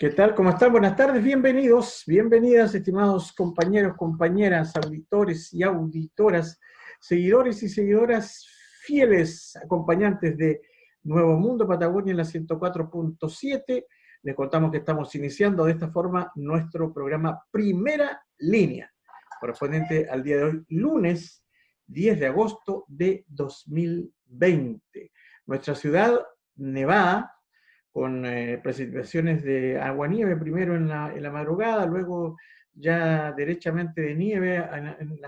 ¿Qué tal? ¿Cómo están? Buenas tardes, bienvenidos, bienvenidas, estimados compañeros, compañeras, auditores y auditoras, seguidores y seguidoras fieles, acompañantes de Nuevo Mundo Patagonia en la 104.7. Les contamos que estamos iniciando de esta forma nuestro programa Primera Línea, correspondiente al día de hoy, lunes 10 de agosto de 2020. Nuestra ciudad nevada, con precipitaciones de agua-nieve primero en la madrugada, luego ya derechamente de nieve en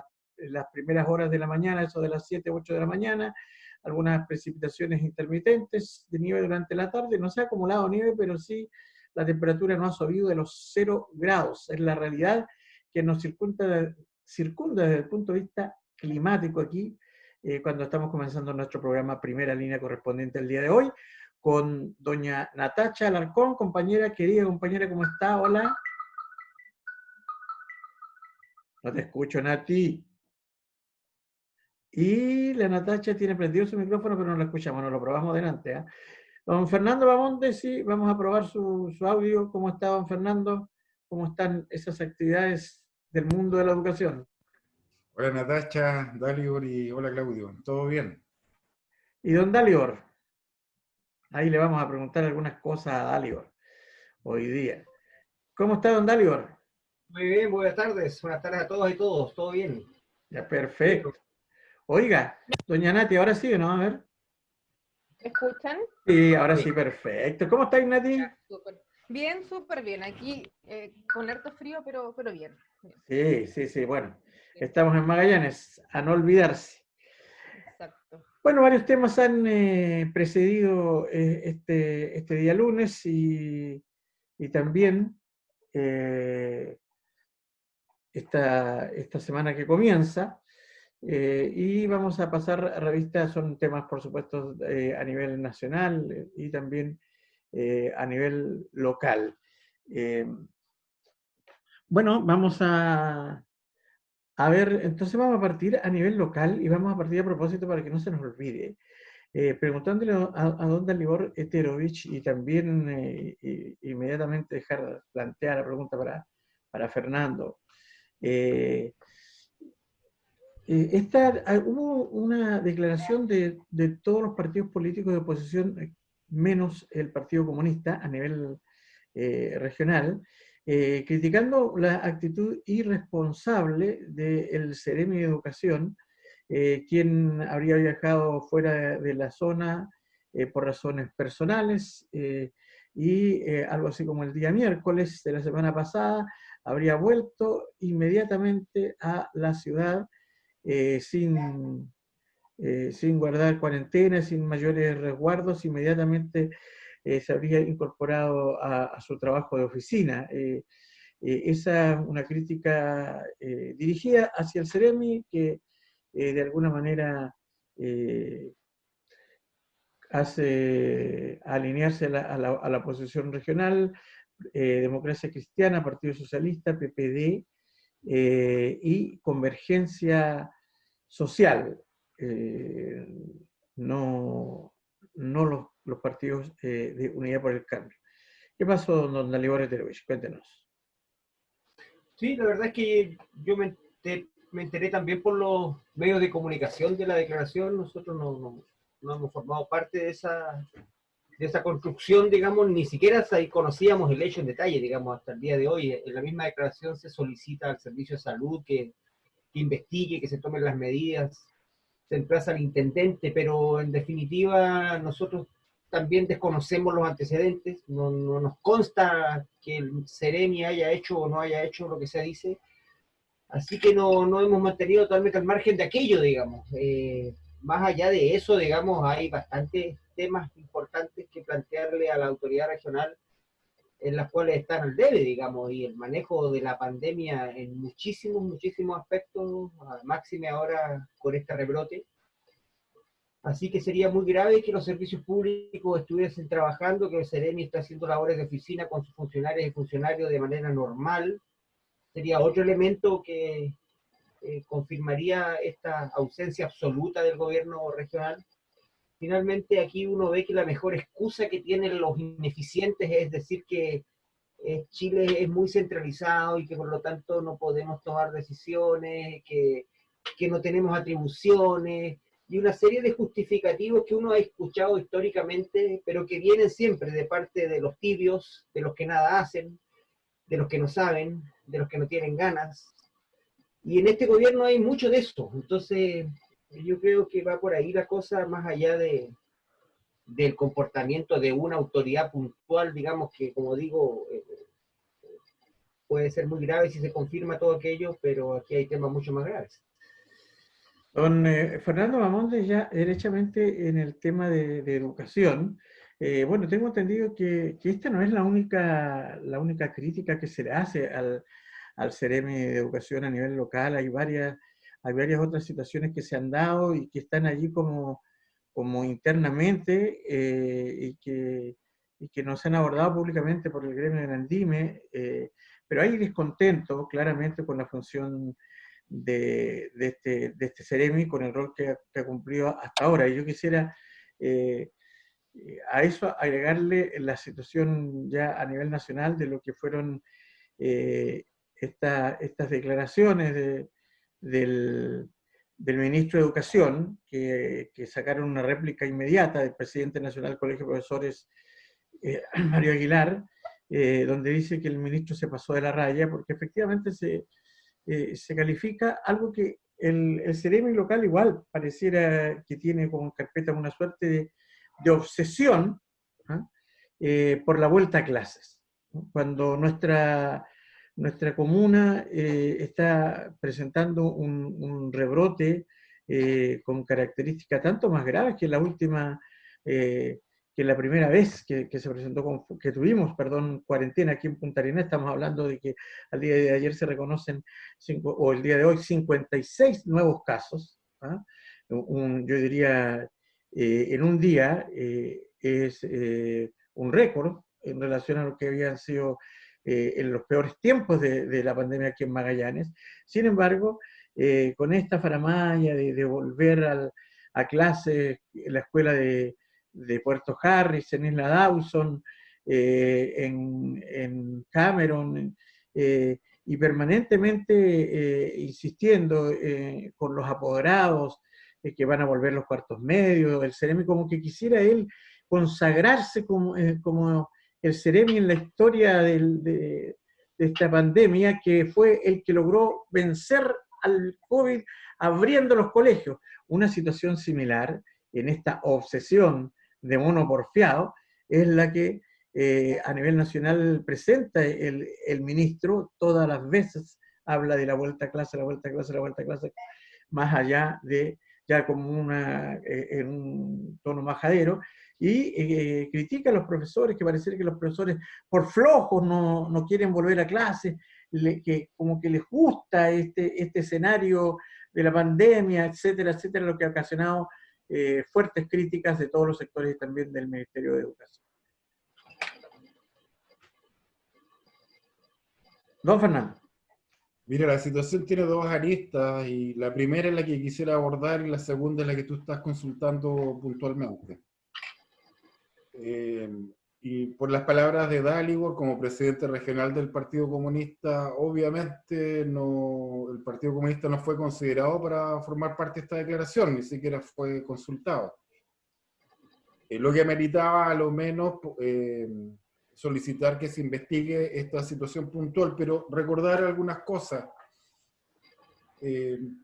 las primeras horas de la mañana, eso de las 7, 8 de la mañana, algunas precipitaciones intermitentes de nieve durante la tarde, no se ha acumulado nieve, pero sí la temperatura no ha subido de los 0 grados, es la realidad que nos circunda desde el punto de vista climático aquí, cuando estamos comenzando nuestro programa Primera Línea correspondiente al día de hoy, con doña Natacha Alarcón, compañera, querida compañera, ¿cómo está? Hola. No te escucho, Nati. Y la Natacha tiene prendido su micrófono, pero no lo escuchamos, no lo probamos adelante. ¿Eh? Don Fernando Bamonte, sí, vamos a probar su audio. ¿Cómo está, don Fernando? ¿Cómo están esas actividades del mundo de la educación? Hola Natacha, Dalibor y hola Claudio, ¿todo bien? Y don Dalibor, ahí le vamos a preguntar algunas cosas a Dalibor hoy día. ¿Cómo está, don Dalibor? Muy bien, buenas tardes a todos y todos, todo bien. Ya, perfecto. Oiga, doña Nati, ahora sí, ¿no? A ver. ¿Me escuchan? Sí, ahora sí, perfecto. ¿Cómo estáis, Nati? Ya, súper. Bien, súper bien. Aquí con harto frío, pero bien. Sí, bueno. Estamos en Magallanes, a no olvidarse. Exacto. Bueno, varios temas han precedido este día lunes y también esta semana que comienza. Y vamos a pasar a revista, son temas, por supuesto, a nivel nacional y también a nivel local. Bueno, vamos a ver, entonces vamos a partir a nivel local y vamos a partir a propósito para que no se nos olvide, preguntándole a don Dalibor Eterovich y también inmediatamente dejar plantear la pregunta para Fernando. Hubo una declaración de todos los partidos políticos de oposición, menos el Partido Comunista a nivel regional, criticando la actitud irresponsable del Ceremi de Educación, quien habría viajado fuera de la zona por razones personales y algo así como el día miércoles de la semana pasada habría vuelto inmediatamente a la ciudad sin guardar cuarentena, sin mayores resguardos, inmediatamente se habría incorporado a su trabajo de oficina. Esa es una crítica dirigida hacia el Ceremi que de alguna manera hace alinearse a la oposición regional, Democracia Cristiana, Partido Socialista, PPD y Convergencia Social. No los partidos de Unidad por el Cambio. ¿Qué pasó, don Dalibor Eterovich? Cuéntenos. Sí, la verdad es que yo me enteré también por los medios de comunicación de la declaración. Nosotros no hemos formado parte de esa construcción, digamos, ni siquiera conocíamos el hecho en detalle, digamos, hasta el día de hoy. En la misma declaración se solicita al Servicio de Salud que investigue, que se tomen las medidas, se emplaza al intendente, pero en definitiva nosotros también desconocemos los antecedentes, no nos consta que el Ceremi haya hecho o no haya hecho lo que se dice, así que no hemos mantenido totalmente al margen de aquello, digamos. Más allá de eso, digamos, hay bastantes temas importantes que plantearle a la autoridad regional en las cuales están al debe, digamos, y el manejo de la pandemia en muchísimos aspectos, máxime ahora con este rebrote. Así que sería muy grave que los servicios públicos estuviesen trabajando, que el Ceremi está haciendo labores de oficina con sus funcionarias y funcionarios de manera normal. Sería otro elemento que confirmaría esta ausencia absoluta del gobierno regional. Finalmente aquí uno ve que la mejor excusa que tienen los ineficientes es decir que Chile es muy centralizado y que por lo tanto no podemos tomar decisiones, que no tenemos atribuciones, y una serie de justificativos que uno ha escuchado históricamente, pero que vienen siempre de parte de los tibios, de los que nada hacen, de los que no saben, de los que no tienen ganas. Y en este gobierno hay mucho de eso. Entonces, yo creo que va por ahí la cosa, más allá del comportamiento de una autoridad puntual, digamos que, como digo, puede ser muy grave si se confirma todo aquello, pero aquí hay temas mucho más graves. Don Fernando Bamonde, ya derechamente en el tema de educación, bueno, tengo entendido que esta no es la única crítica que se le hace al Ceremi de Educación a nivel local. Hay varias otras situaciones que se han dado y que están allí como internamente y que no se han abordado públicamente por el gremio del Andime, pero hay descontento claramente con la función de este Ceremi, con el rol que ha cumplido hasta ahora. Y yo quisiera a eso agregarle la situación ya a nivel nacional de lo que fueron estas declaraciones del ministro de Educación, que sacaron una réplica inmediata del presidente nacional del Colegio de Profesores, Mario Aguilar, donde dice que el ministro se pasó de la raya, porque efectivamente se califica algo que el Ceremi local igual pareciera que tiene como en carpeta una suerte de obsesión, ¿ah? Por la vuelta a clases, ¿no? Cuando nuestra comuna está presentando un rebrote con características tanto más graves que la última, que la primera vez que se presentó, que tuvimos, perdón, cuarentena aquí en Punta Arenas. Estamos hablando de que al día de ayer se reconocen, o el día de hoy, 56 nuevos casos, ¿ah? Yo diría, en un día es un récord en relación a lo que habían sido en los peores tiempos de la pandemia aquí en Magallanes. Sin embargo, con esta faramalla de volver a clases en la escuela de Puerto Harris, en Isla Dawson, en Cameron, y permanentemente insistiendo con los apoderados que van a volver los cuartos medios, el Ceremi como que quisiera él consagrarse como el Ceremi en la historia de esta pandemia, que fue el que logró vencer al COVID abriendo los colegios. Una situación similar en esta obsesión de mono porfiado es la que a nivel nacional presenta el ministro todas las veces. Habla de la vuelta a clase, la vuelta a clase, la vuelta a clase, más allá de ya como en un tono majadero, y critica a los profesores, que parece que los profesores por flojos no quieren volver a clase, que como que les gusta este escenario de la pandemia, etcétera, etcétera, lo que ha ocasionado fuertes críticas de todos los sectores y también del Ministerio de Educación. Don Fernando. Mira, la situación tiene dos aristas y la primera es la que quisiera abordar y la segunda es la que tú estás consultando puntualmente. Y por las palabras de Dalibor, como presidente regional del Partido Comunista, obviamente el Partido Comunista no fue considerado para formar parte de esta declaración, ni siquiera fue consultado. Lo que ameritaba a lo menos solicitar que se investigue esta situación puntual, pero recordar algunas cosas.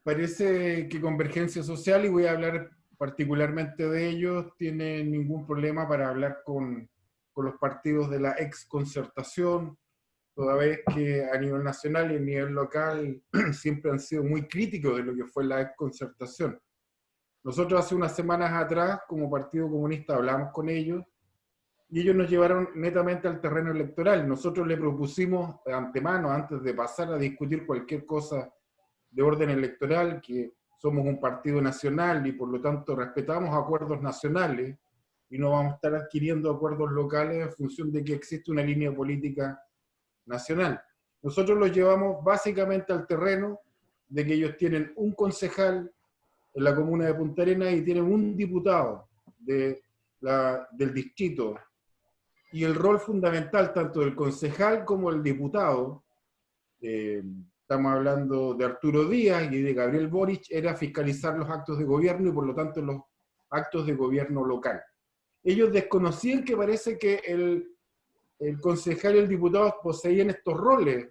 Parece que Convergencia Social, y voy a hablar particularmente de ellos, tiene ningún problema para hablar con los partidos de la exconcertación, toda vez que a nivel nacional y a nivel local siempre han sido muy críticos de lo que fue la exconcertación. Nosotros hace unas semanas atrás, como Partido Comunista, hablamos con ellos y ellos nos llevaron netamente al terreno electoral. Nosotros le propusimos de antemano, antes de pasar a discutir cualquier cosa de orden electoral, que somos un partido nacional y por lo tanto respetamos acuerdos nacionales y no vamos a estar adquiriendo acuerdos locales en función de que existe una línea política nacional. Nosotros los llevamos básicamente al terreno de que ellos tienen un concejal en la comuna de Punta Arenas y tienen un diputado del distrito y el rol fundamental tanto del concejal como del diputado, estamos hablando de Arturo Díaz y de Gabriel Boric, era fiscalizar los actos de gobierno y por lo tanto los actos de gobierno local. Ellos desconocían que parece que el concejal y el diputado poseían estos roles,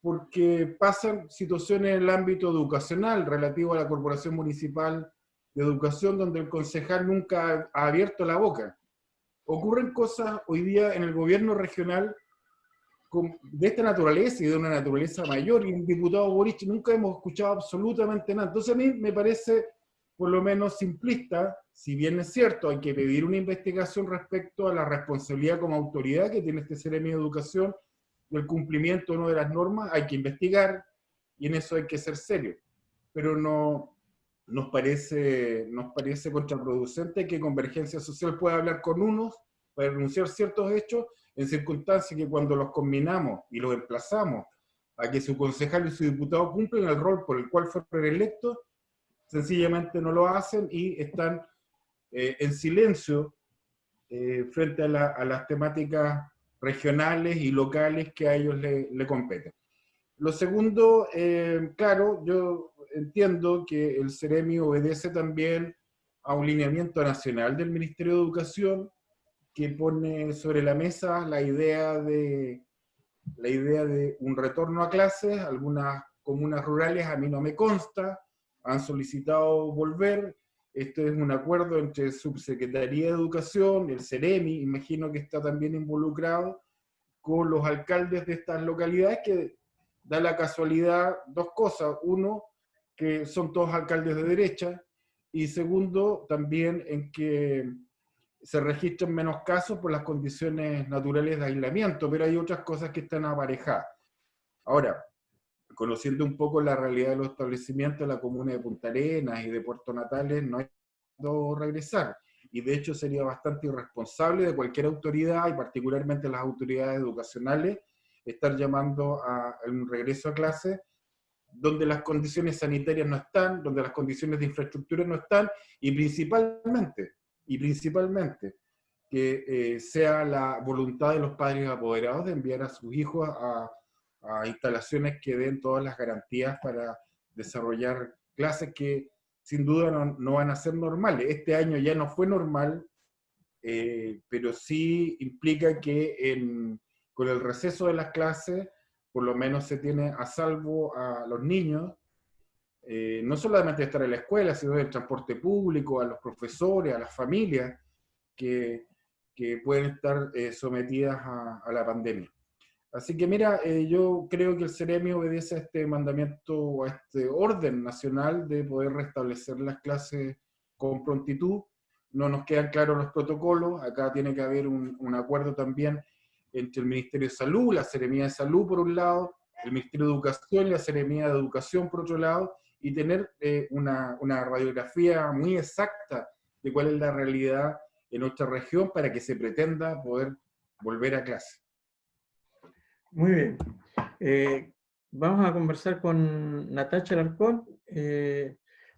porque pasan situaciones en el ámbito educacional relativo a la Corporación Municipal de Educación, donde el concejal nunca ha abierto la boca. Ocurren cosas hoy día en el gobierno regional de esta naturaleza y de una naturaleza mayor, y el diputado Boric nunca hemos escuchado absolutamente nada. Entonces a mí me parece por lo menos simplista, si bien es cierto, hay que pedir una investigación respecto a la responsabilidad como autoridad que tiene este Seremi de Educación del cumplimiento o no de las normas, hay que investigar y en eso hay que ser serio. Pero no nos parece contraproducente que Convergencia Social pueda hablar con unos para denunciar ciertos hechos en circunstancias que cuando los combinamos y los emplazamos a que su concejal y su diputado cumplen el rol por el cual fueron electos, sencillamente no lo hacen y están en silencio frente a las temáticas regionales y locales que a ellos le competen. Lo segundo, claro, yo entiendo que el Seremi obedece también a un lineamiento nacional del Ministerio de Educación que pone sobre la mesa la idea de un retorno a clases. Algunas comunas rurales, a mí no me consta, han solicitado volver. Este es un acuerdo entre Subsecretaría de Educación, el Seremi, imagino que está también involucrado, con los alcaldes de estas localidades, que da la casualidad dos cosas. Uno, que son todos alcaldes de derecha, y segundo, también en que se registran menos casos por las condiciones naturales de aislamiento, pero hay otras cosas que están aparejadas. Ahora, conociendo un poco la realidad de los establecimientos de la comuna de Punta Arenas y de Puerto Natales, no hay que regresar. Y de hecho sería bastante irresponsable de cualquier autoridad, y particularmente las autoridades educacionales, estar llamando a un regreso a clase donde las condiciones sanitarias no están, donde las condiciones de infraestructura no están, y principalmente que sea la voluntad de los padres apoderados de enviar a sus hijos a instalaciones que den todas las garantías para desarrollar clases que sin duda no van a ser normales. Este año ya no fue normal, pero sí implica que con el receso de las clases, por lo menos se tiene a salvo a los niños, no solamente de estar en la escuela, sino del transporte público, a los profesores, a las familias que pueden estar sometidas a la pandemia. Así que mira, yo creo que el Seremi obedece a este mandamiento, a este orden nacional de poder restablecer las clases con prontitud. No nos quedan claros los protocolos, acá tiene que haber un acuerdo también entre el Ministerio de Salud, la Seremía de Salud por un lado, el Ministerio de Educación y la Seremía de Educación por otro lado, y tener una radiografía muy exacta de cuál es la realidad en nuestra región para que se pretenda poder volver a clase. Muy bien. Vamos a conversar con Natacha Alarcón.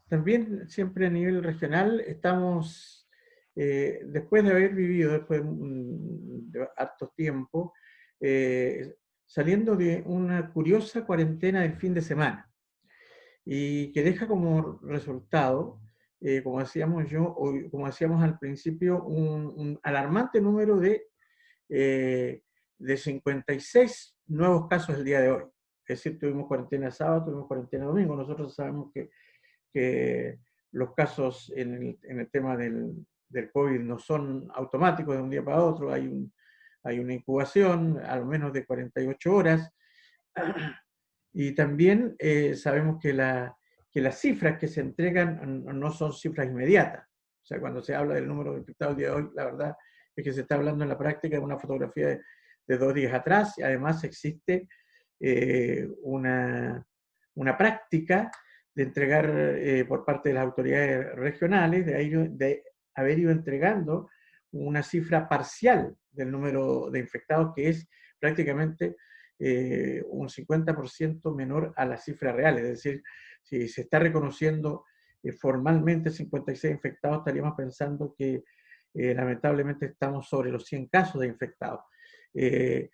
También siempre a nivel regional estamos, después de haber vivido, después de harto tiempo, saliendo de una curiosa cuarentena del fin de semana, y que deja como resultado, como decíamos al principio, un alarmante número de 56 nuevos casos el día de hoy. Es decir, tuvimos cuarentena sábado, tuvimos cuarentena domingo. Nosotros sabemos que los casos en el tema del COVID no son automáticos de un día para otro, hay una incubación al menos de 48 horas. Y también sabemos que las cifras que se entregan no son cifras inmediatas. O sea, cuando se habla del número de infectados el día de hoy, la verdad es que se está hablando en la práctica de una fotografía de 2 días atrás, y además existe una práctica de entregar por parte de las autoridades regionales, de haber ido entregando una cifra parcial del número de infectados, que es prácticamente un 50% menor a la cifra real. Es decir, si se está reconociendo formalmente 56 infectados, estaríamos pensando que lamentablemente estamos sobre los 100 casos de infectados. Y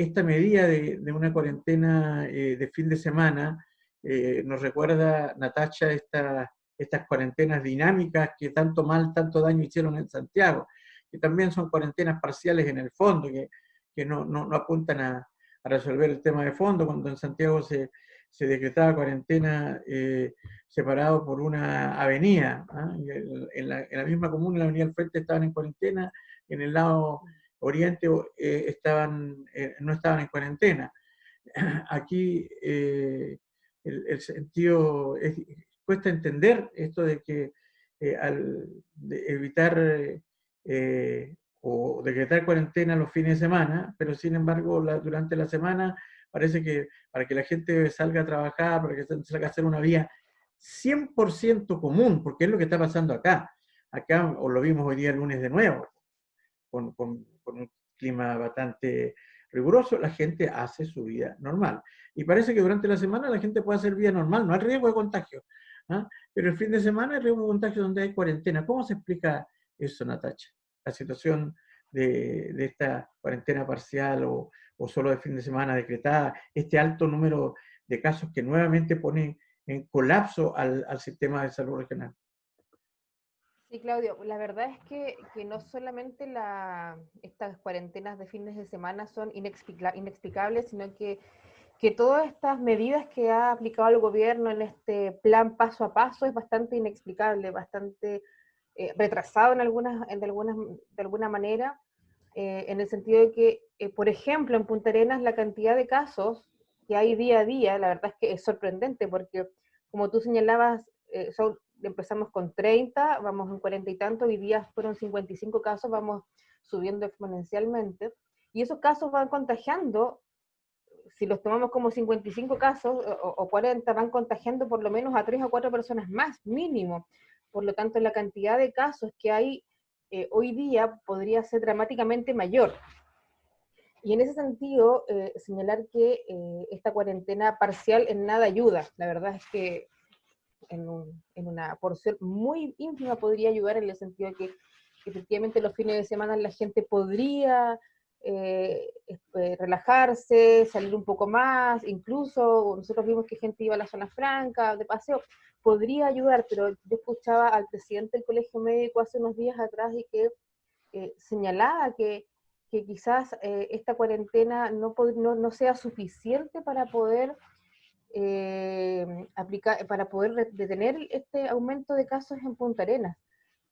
esta medida de una cuarentena de fin de semana nos recuerda, Natacha, estas cuarentenas dinámicas que tanto mal, tanto daño hicieron en Santiago, que también son cuarentenas parciales en el fondo, que no apuntan a resolver el tema de fondo. Cuando en Santiago se decretaba cuarentena separado por una avenida, ¿eh? En la misma comuna, en la avenida al frente estaban en cuarentena, en el lado oriente no estaban en cuarentena. Aquí el sentido cuesta entender esto de que de evitar o decretar cuarentena los fines de semana, pero sin embargo durante la semana parece que para que la gente salga a trabajar, para que salga a hacer una vía 100% común, porque es lo que está pasando acá. Acá, o lo vimos hoy día el lunes de nuevo, con un clima bastante riguroso, la gente hace su vida normal. Y parece que durante la semana la gente puede hacer vida normal, no hay riesgo de contagio. ¿Ah? Pero el fin de semana hay riesgo de contagio donde hay cuarentena. ¿Cómo se explica eso, Natacha? La situación de esta cuarentena parcial o solo de fin de semana decretada, este alto número de casos que nuevamente pone en colapso al sistema de salud regional. Sí, Claudio, la verdad es que no solamente estas cuarentenas de fines de semana son inexplicables, sino que todas estas medidas que ha aplicado el gobierno en este plan paso a paso es bastante inexplicable, bastante retrasado de alguna manera, en el sentido de que, por ejemplo, en Punta Arenas la cantidad de casos que hay día a día, la verdad es que es sorprendente, porque como tú señalabas, empezamos con 30, vamos en 40 y tanto, hoy día fueron 55 casos, vamos subiendo exponencialmente, y esos casos van contagiando, si los tomamos como 55 casos o 40, van contagiando por lo menos a 3 o 4 personas más, mínimo. Por lo tanto, la cantidad de casos que hay hoy día podría ser dramáticamente mayor. Y en ese sentido, señalar que esta cuarentena parcial en nada ayuda. La verdad es que en una porción muy ínfima podría ayudar, en el sentido de que efectivamente los fines de semana la gente podría relajarse, salir un poco más, incluso nosotros vimos que gente iba a la zona franca, de paseo, podría ayudar, pero yo escuchaba al presidente del Colegio Médico hace unos días atrás y que señalaba que quizás esta cuarentena no sea suficiente para poder para poder detener este aumento de casos en Punta Arenas.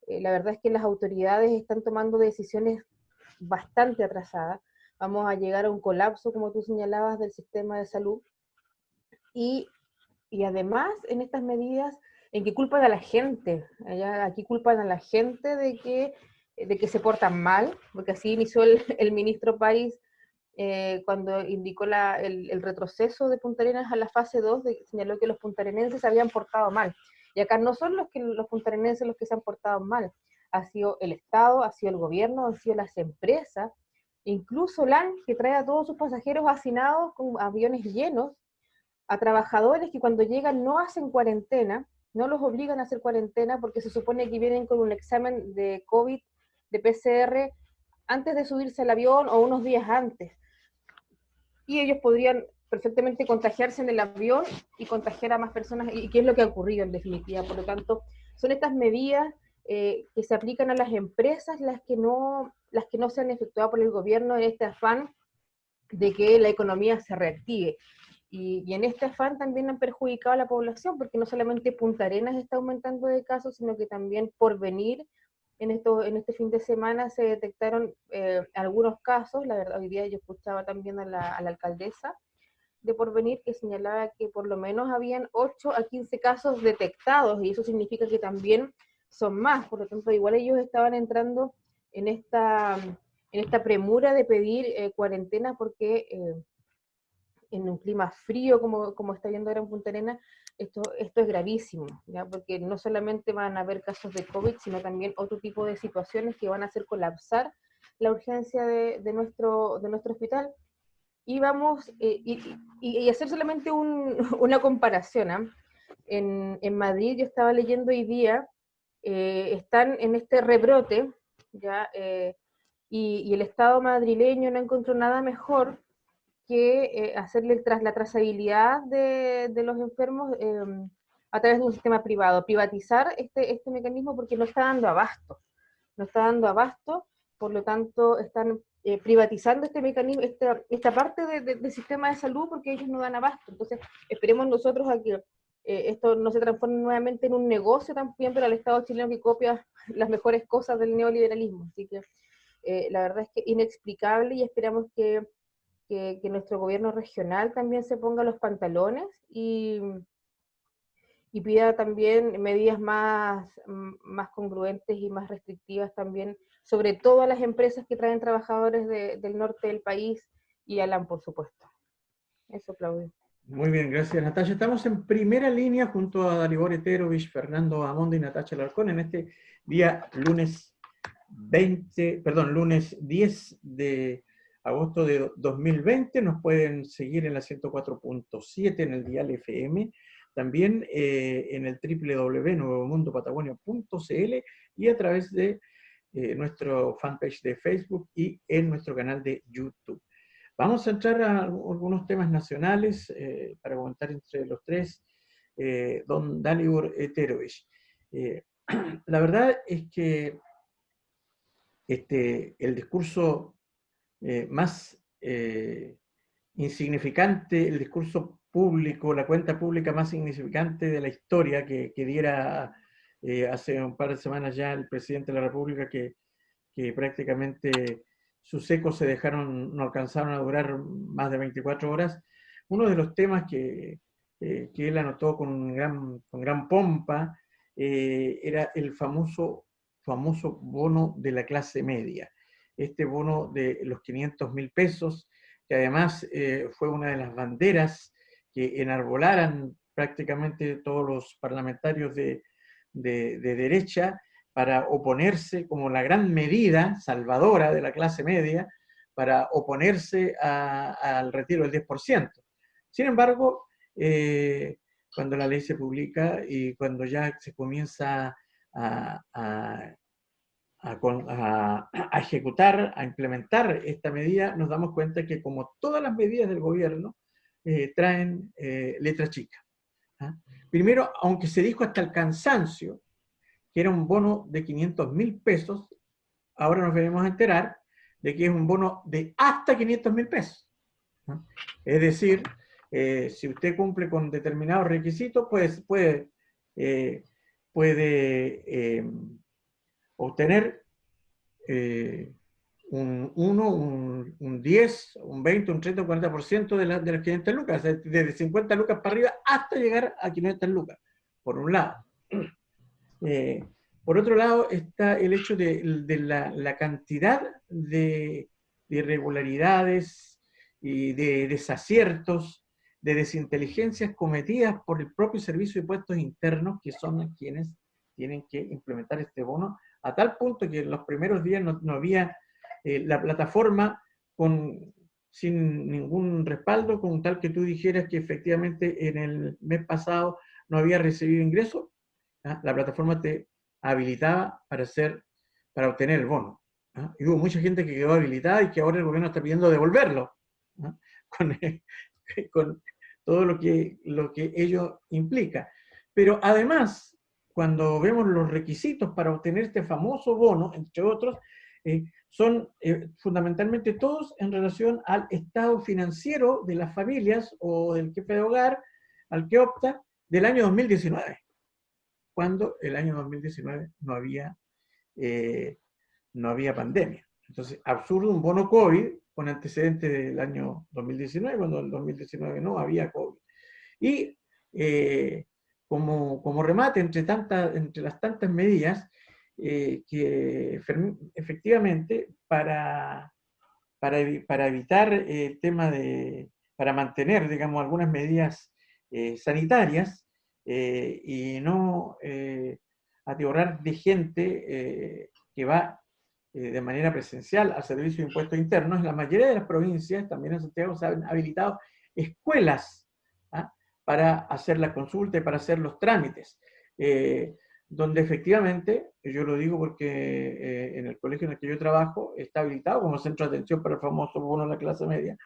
La verdad es que las autoridades están tomando decisiones bastante atrasadas. Vamos a llegar a un colapso, como tú señalabas, del sistema de salud. Y además, en estas medidas, ¿en qué culpan a la gente? Aquí culpan a la gente de que se portan mal, porque así inició el ministro París cuando indicó el retroceso de Punta Arenas a la fase 2, señaló que los puntarenenses se habían portado mal. Y acá no son los puntarenenses los que se han portado mal, ha sido el Estado, ha sido el gobierno, han sido las empresas, incluso LAN, que trae a todos sus pasajeros hacinados con aviones llenos, a trabajadores que cuando llegan no hacen cuarentena, no los obligan a hacer cuarentena porque se supone que vienen con un examen de COVID, de PCR, antes de subirse al avión o unos días antes. Y ellos podrían perfectamente contagiarse en el avión y contagiar a más personas, y qué es lo que ha ocurrido en definitiva. Por lo tanto, son estas medidas que se aplican a las empresas las que no se han efectuado por el gobierno en este afán de que la economía se reactive. Y en este afán también han perjudicado a la población, porque no solamente Punta Arenas está aumentando de casos, sino que también Porvenir, en este fin de semana se detectaron algunos casos. La verdad, hoy día yo escuchaba también a la alcaldesa de Porvenir que señalaba que por lo menos habían 8 a 15 casos detectados, y eso significa que también son más. Por lo tanto, igual ellos estaban entrando en esta premura de pedir cuarentena, porque en un clima frío como está viendo ahora en Punta Arenas, esto es gravísimo, ¿ya? Porque no solamente van a haber casos de COVID, sino también otro tipo de situaciones que van a hacer colapsar la urgencia de nuestro hospital. Y vamos, y hacer solamente una comparación, ¿eh? En Madrid yo estaba leyendo hoy día están en este rebrote, ¿ya? Y el Estado madrileño no encontró nada mejor que hacerle la trazabilidad de los enfermos a través de un sistema privado, privatizar este mecanismo porque no está dando abasto, no está dando abasto, por lo tanto están privatizando este mecanismo, esta parte del sistema de salud porque ellos no dan abasto. Entonces esperemos nosotros a que esto no se transforme nuevamente en un negocio también para el Estado chileno que copia las mejores cosas del neoliberalismo. Así que la verdad es que inexplicable y esperamos que nuestro gobierno regional también se ponga los pantalones y pida también medidas más congruentes y más restrictivas también, sobre todo a las empresas que traen trabajadores del norte del país y Alan, por supuesto. Eso, Claudio. Muy bien, gracias, Natacha. Estamos en primera línea junto a Dalibor Eterovich, Fernando Amondo y Natacha Alarcón en este día lunes 10 de agosto de 2020. Nos pueden seguir en la 104.7 en el dial FM, también en el www.nuevomundopatagonia.cl y a través de nuestro fanpage de Facebook y en nuestro canal de YouTube. Vamos a entrar a algunos temas nacionales para comentar entre los tres. Don Dalibor Eterovich. La verdad es que el discurso más insignificante, el discurso público, la cuenta pública más insignificante de la historia que diera hace un par de semanas ya el presidente de la República, que prácticamente sus ecos se dejaron, no alcanzaron a durar más de 24 horas. Uno de los temas que él anotó con gran pompa era el famoso bono de la clase media. Este bono de los 500.000 pesos, que además fue una de las banderas que enarbolaran prácticamente todos los parlamentarios de derecha, para oponerse como la gran medida salvadora de la clase media, para oponerse al retiro del 10%. Sin embargo, cuando la ley se publica y cuando ya se comienza a ejecutar, a implementar esta medida, nos damos cuenta que, como todas las medidas del gobierno, traen letra chica. Primero, aunque se dijo hasta el cansancio que era un bono de 500.000 pesos, ahora nos venimos a enterar de que es un bono de hasta 500.000 pesos. Es decir, si usted cumple con determinados requisitos, pues puede obtener un 1, un 10, un 20, un 30, un 40% de las 500 lucas, desde 50 lucas para arriba hasta llegar a 500 lucas, por un lado. Por otro lado está el hecho de la cantidad de irregularidades y de desaciertos, de desinteligencias cometidas por el propio Servicio de Impuestos Internos, que son quienes tienen que implementar este bono, a tal punto que en los primeros días no había la plataforma sin ningún respaldo, con tal que tú dijeras que efectivamente en el mes pasado no había recibido ingresos, la plataforma te habilitaba para obtener el bono. Y hubo mucha gente que quedó habilitada y que ahora el gobierno está pidiendo devolverlo, con todo lo que ello implica. Pero además, cuando vemos los requisitos para obtener este famoso bono, entre otros, son fundamentalmente todos en relación al estado financiero de las familias o del jefe de hogar al que opta del año 2019, cuando el año 2019 no había pandemia. Entonces, absurdo un bono COVID con antecedentes del año 2019, cuando en el 2019 no había COVID. Y como remate, entre las tantas medidas, que efectivamente para evitar el tema para mantener, digamos, algunas medidas sanitarias y no atiborrar de gente que va de manera presencial al Servicio de Impuestos Internos, en la mayoría de las provincias, también en Santiago, se han habilitado escuelas para hacer la consulta y para hacer los trámites. donde efectivamente, yo lo digo porque en el colegio en el que yo trabajo está habilitado como centro de atención para el famoso bono de la clase media.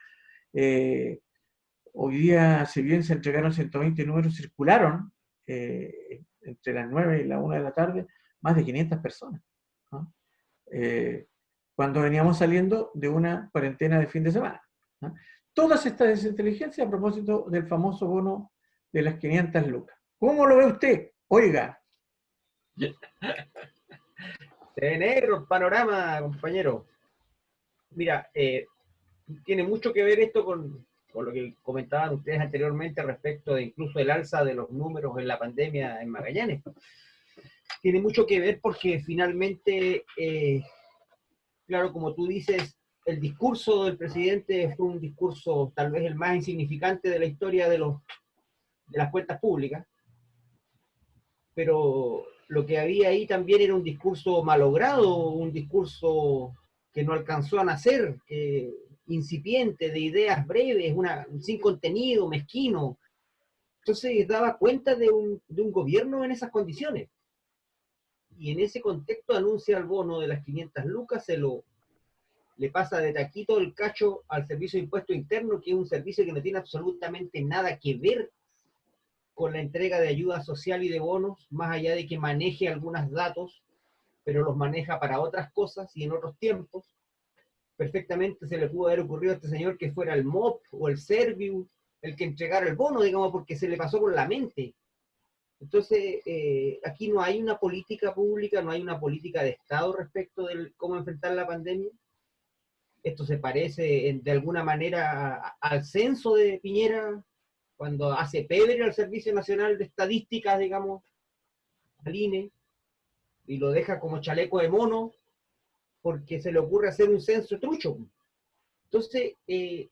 Hoy día, si bien se entregaron 120 números, circularon entre las 9 y la 1 de la tarde más de 500 personas, ¿no? Cuando veníamos saliendo de una cuarentena de fin de semana, ¿no? Todas estas desinteligencias a propósito del famoso bono de las 500 lucas. ¿Cómo lo ve usted? Oiga. Se ve negro el panorama, compañero. Mira, tiene mucho que ver esto con lo que comentaban ustedes anteriormente respecto de incluso el alza de los números en la pandemia en Magallanes. Tiene mucho que ver porque finalmente, claro, como tú dices, el discurso del presidente fue un discurso tal vez el más insignificante de la historia de las cuentas públicas, pero lo que había ahí también era un discurso malogrado, un discurso que no alcanzó a nacer, incipiente, de ideas breves, sin contenido, mezquino. Entonces daba cuenta de un gobierno en esas condiciones. Y en ese contexto anuncia el bono de las 500 lucas, le pasa de taquito el cacho al servicio de impuesto interno, que es un servicio que no tiene absolutamente nada que ver con la entrega de ayuda social y de bonos, más allá de que maneje algunos datos, pero los maneja para otras cosas y en otros tiempos. Perfectamente se le pudo haber ocurrido a este señor que fuera el MOP o el Serviu el que entregara el bono, digamos, porque se le pasó por la mente. Entonces, aquí no hay una política pública, no hay una política de Estado respecto de cómo enfrentar la pandemia. Esto se parece de alguna manera al censo de Piñera, cuando hace pebre al Servicio Nacional de Estadísticas, digamos, al INE, y lo deja como chaleco de mono, porque se le ocurre hacer un censo trucho. Entonces,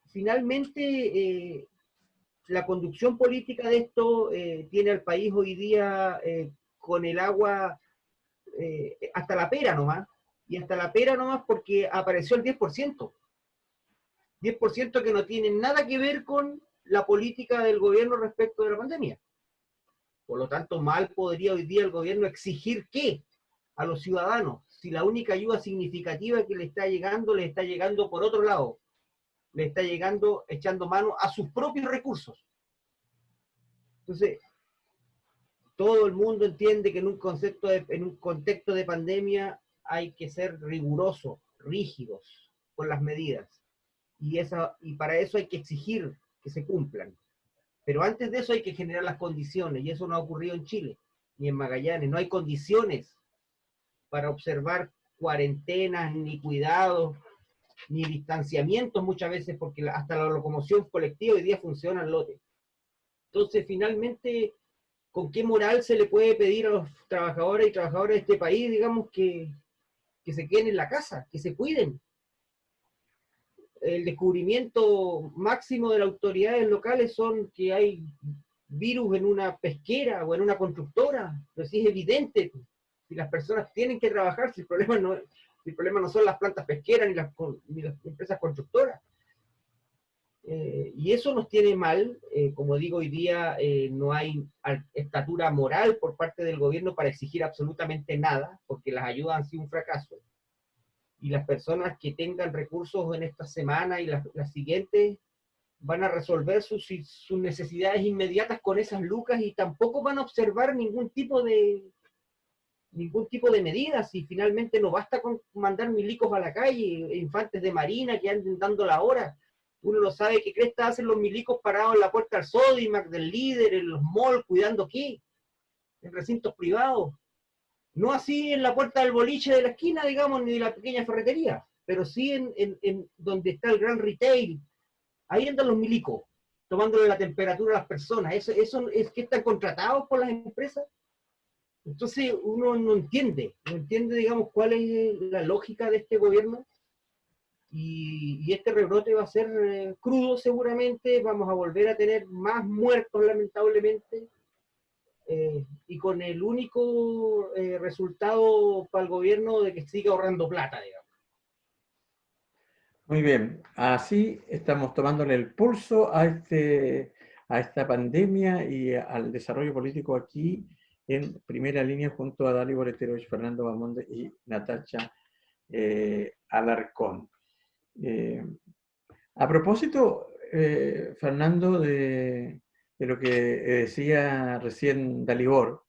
finalmente, la conducción política de esto tiene al país hoy día con el agua hasta la pera nomás, y hasta la pera nomás porque apareció el 10%. 10% que no tiene nada que ver con la política del gobierno respecto de la pandemia. Por lo tanto, mal podría hoy día el gobierno exigir ¿qué? A los ciudadanos, si la única ayuda significativa que le está llegando por otro lado, le está llegando echando mano a sus propios recursos. Entonces, todo el mundo entiende que en un contexto de pandemia hay que ser rigurosos, rígidos con las medidas. Y para eso hay que exigir que se cumplan. Pero antes de eso hay que generar las condiciones, y eso no ha ocurrido en Chile, ni en Magallanes. No hay condiciones para observar cuarentenas, ni cuidados, ni distanciamientos muchas veces, porque hasta la locomoción colectiva hoy día funciona en lote. Entonces, finalmente, ¿con qué moral se le puede pedir a los trabajadores y trabajadoras de este país, digamos, que se queden en la casa, que se cuiden? El descubrimiento máximo de las autoridades locales son que hay virus en una pesquera o en una constructora, pero sí es evidente, si las personas tienen que trabajar, si el problema no son las plantas pesqueras ni las empresas constructoras. Y eso nos tiene mal, como digo, hoy día no hay estatura moral por parte del gobierno para exigir absolutamente nada, porque las ayudas han sido un fracaso. Y las personas que tengan recursos en esta semana y las siguientes van a resolver sus necesidades inmediatas con esas lucas y tampoco van a observar ningún tipo de medidas, y finalmente no basta con mandar milicos a la calle, infantes de marina que anden dando la hora. Uno no sabe qué cresta hacen los milicos parados en la puerta del Sodimac, del Líder, en los malls, cuidando qué, en recintos privados. No así en la puerta del boliche de la esquina, digamos, ni de la pequeña ferretería, pero sí en donde está el gran retail. Ahí andan los milicos, tomándole la temperatura a las personas. Eso es que están contratados por las empresas. Entonces uno no entiende, digamos, cuál es la lógica de este gobierno. Y este rebrote va a ser crudo seguramente, vamos a volver a tener más muertos lamentablemente, y con el único resultado para el gobierno de que siga ahorrando plata, digamos. Muy bien, así estamos tomándole el pulso a esta pandemia y al desarrollo político aquí en primera línea junto a Dali Boleterovich, Fernando Bamonde y Natacha Alarcón. A propósito, Fernando, de lo que decía recién Dalibor,